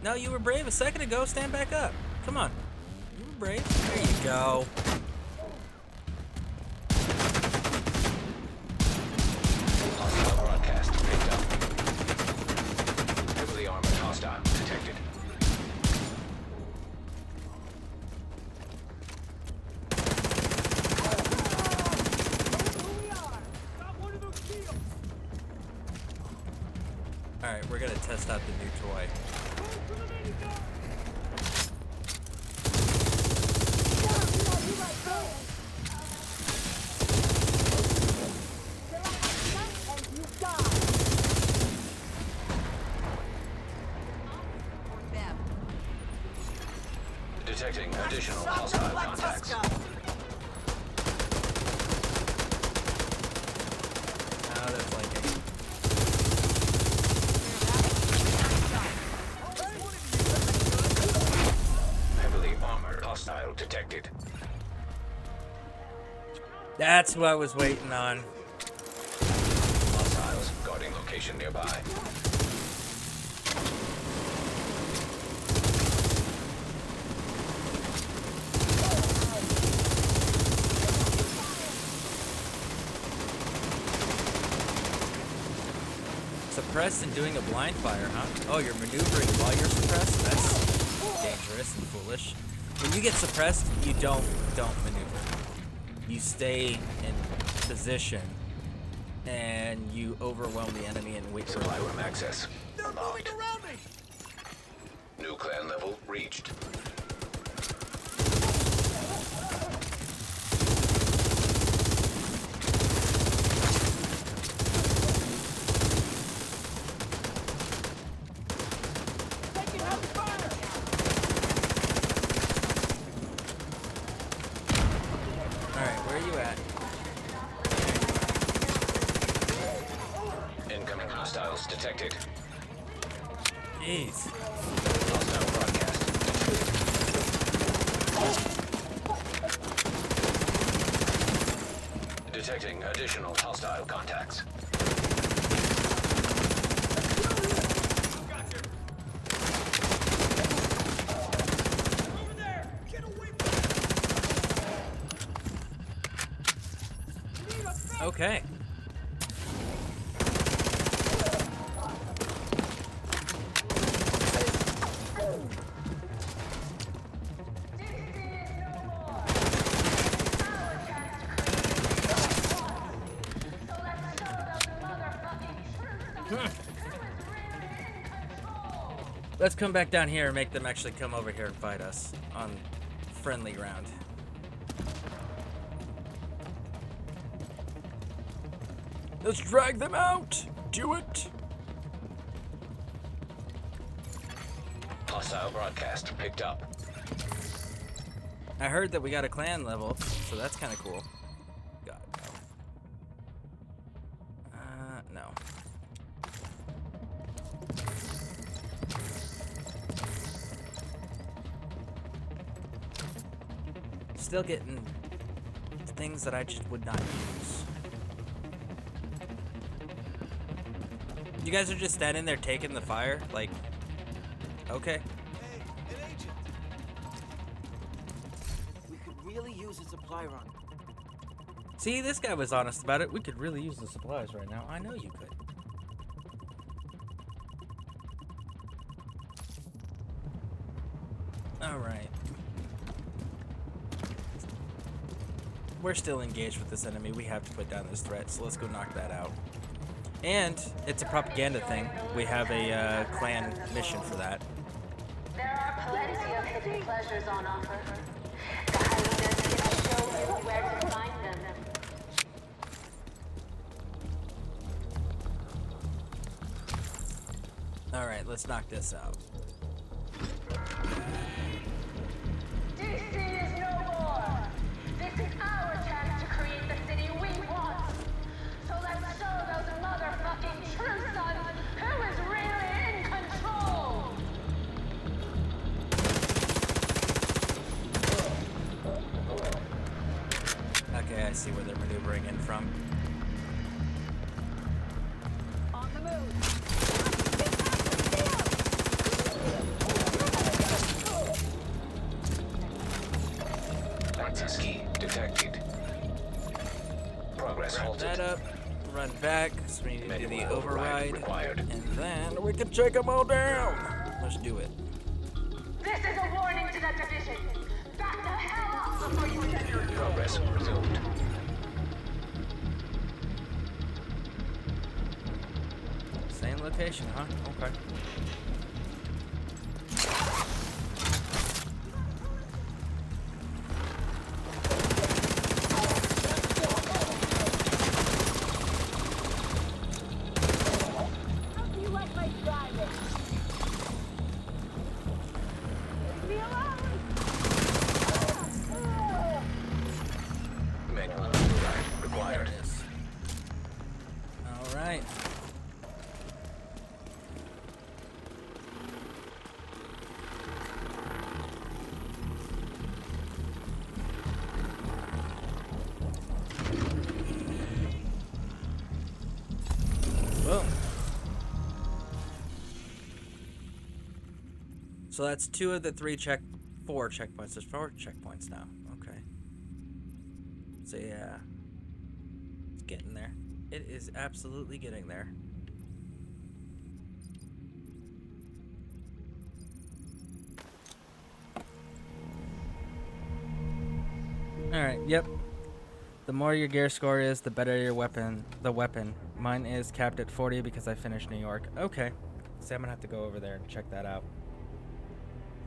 No, you were brave a second ago. Stand back up. Come on. You were brave. There you go. gonna test out the new toy. Detecting additional hostile contacts. Oh, they're flanking. Heavily armored hostile detected. That's what I was waiting on. Hostiles guarding location nearby. Suppressed and doing a blind fire, huh? Oh, you're maneuvering while you're suppressed? That's dangerous and foolish. When you get suppressed, you don't maneuver. You stay in position and you overwhelm the enemy and wait for Supply room access. They're moving around me. New clan level reached. Alright, where are you at? Incoming hostiles detected. Jeez. Hostile broadcast. Detecting additional hostile contacts. Okay. Let's come back down here and make them actually come over here and fight us on friendly ground. Let's drag them out! Do it! Hostile broadcast picked up. I heard that we got a clan level, so that's kind of cool. God, no. No. Still getting things that I just would not use. You guys are just standing there taking the fire? Like, okay. Hey, an agent. We could really use a supply run. See, this guy was honest about it. We could really use the supplies right now. I know you could. Alright. We're still engaged with this enemy. We have to put down this threat, so let's go knock that out. And it's a propaganda thing. We have a clan mission for that. There are plenty of hidden pleasures on offer. The hyenas can show you where to find them. Alright, let's knock this out. DC is no more. This is our chance to create the city we want. So let's show those motherfucking true sons who is really in control. Okay, I see where they're maneuvering in from. On the move. Ski detected. Progress Wrap halted. that up. Run back, so we need to do the override. Required. And then we can take them all down. Let's do it. This is a warning to the division. Back the hell up before you get your Progress resumed. Same location, huh? Okay. How do you like my driving? Leave me alone! Manual required. All right. Boom. So that's 2 of the 4 checkpoints. There's 4 checkpoints now. Okay. So yeah, it's getting there. It is absolutely getting there. All right. Yep. The more your gear score is, the better your weapon. The weapon. Mine is capped at 40 because I finished New York. Okay. So I'm gonna have to go over there and check that out.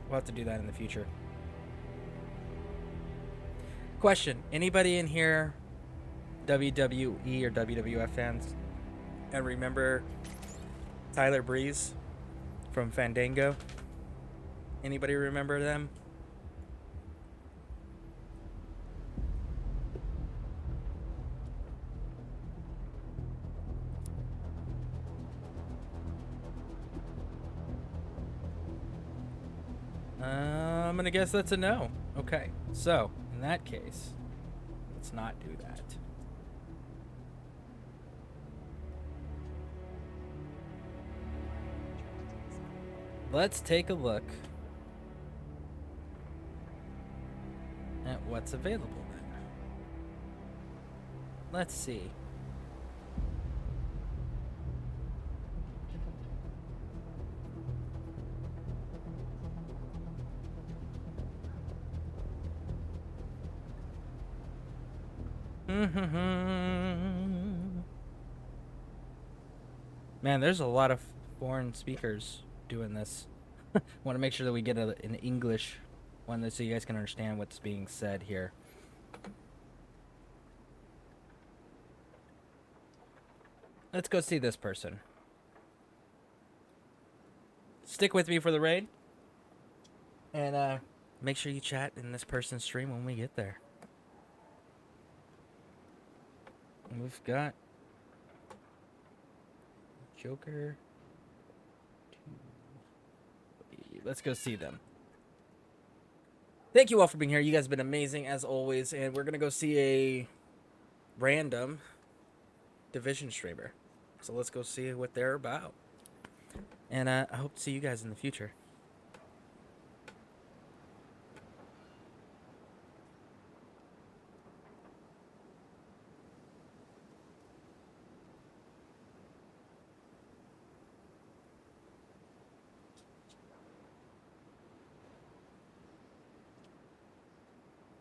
We'll have to do that in the future. Question: anybody in here WWE or WWF fans and remember Tyler Breeze from Fandango? Anybody remember them? I'm gonna guess that's a no. Okay, so in that case, let's not do that. Let's take a look at what's available then. Let's see. Man, there's a lot of foreign speakers doing this. Want to make sure that we get an English one so you guys can understand what's being said here. Let's go see this person. Stick with me for the raid. And make sure you chat in this person's stream when we get there. We've got Joker. Let's go see them. Thank you all for being here. You guys have been amazing as always. And we're going to go see a random Division streamer. So let's go see what they're about. And I hope to see you guys in the future.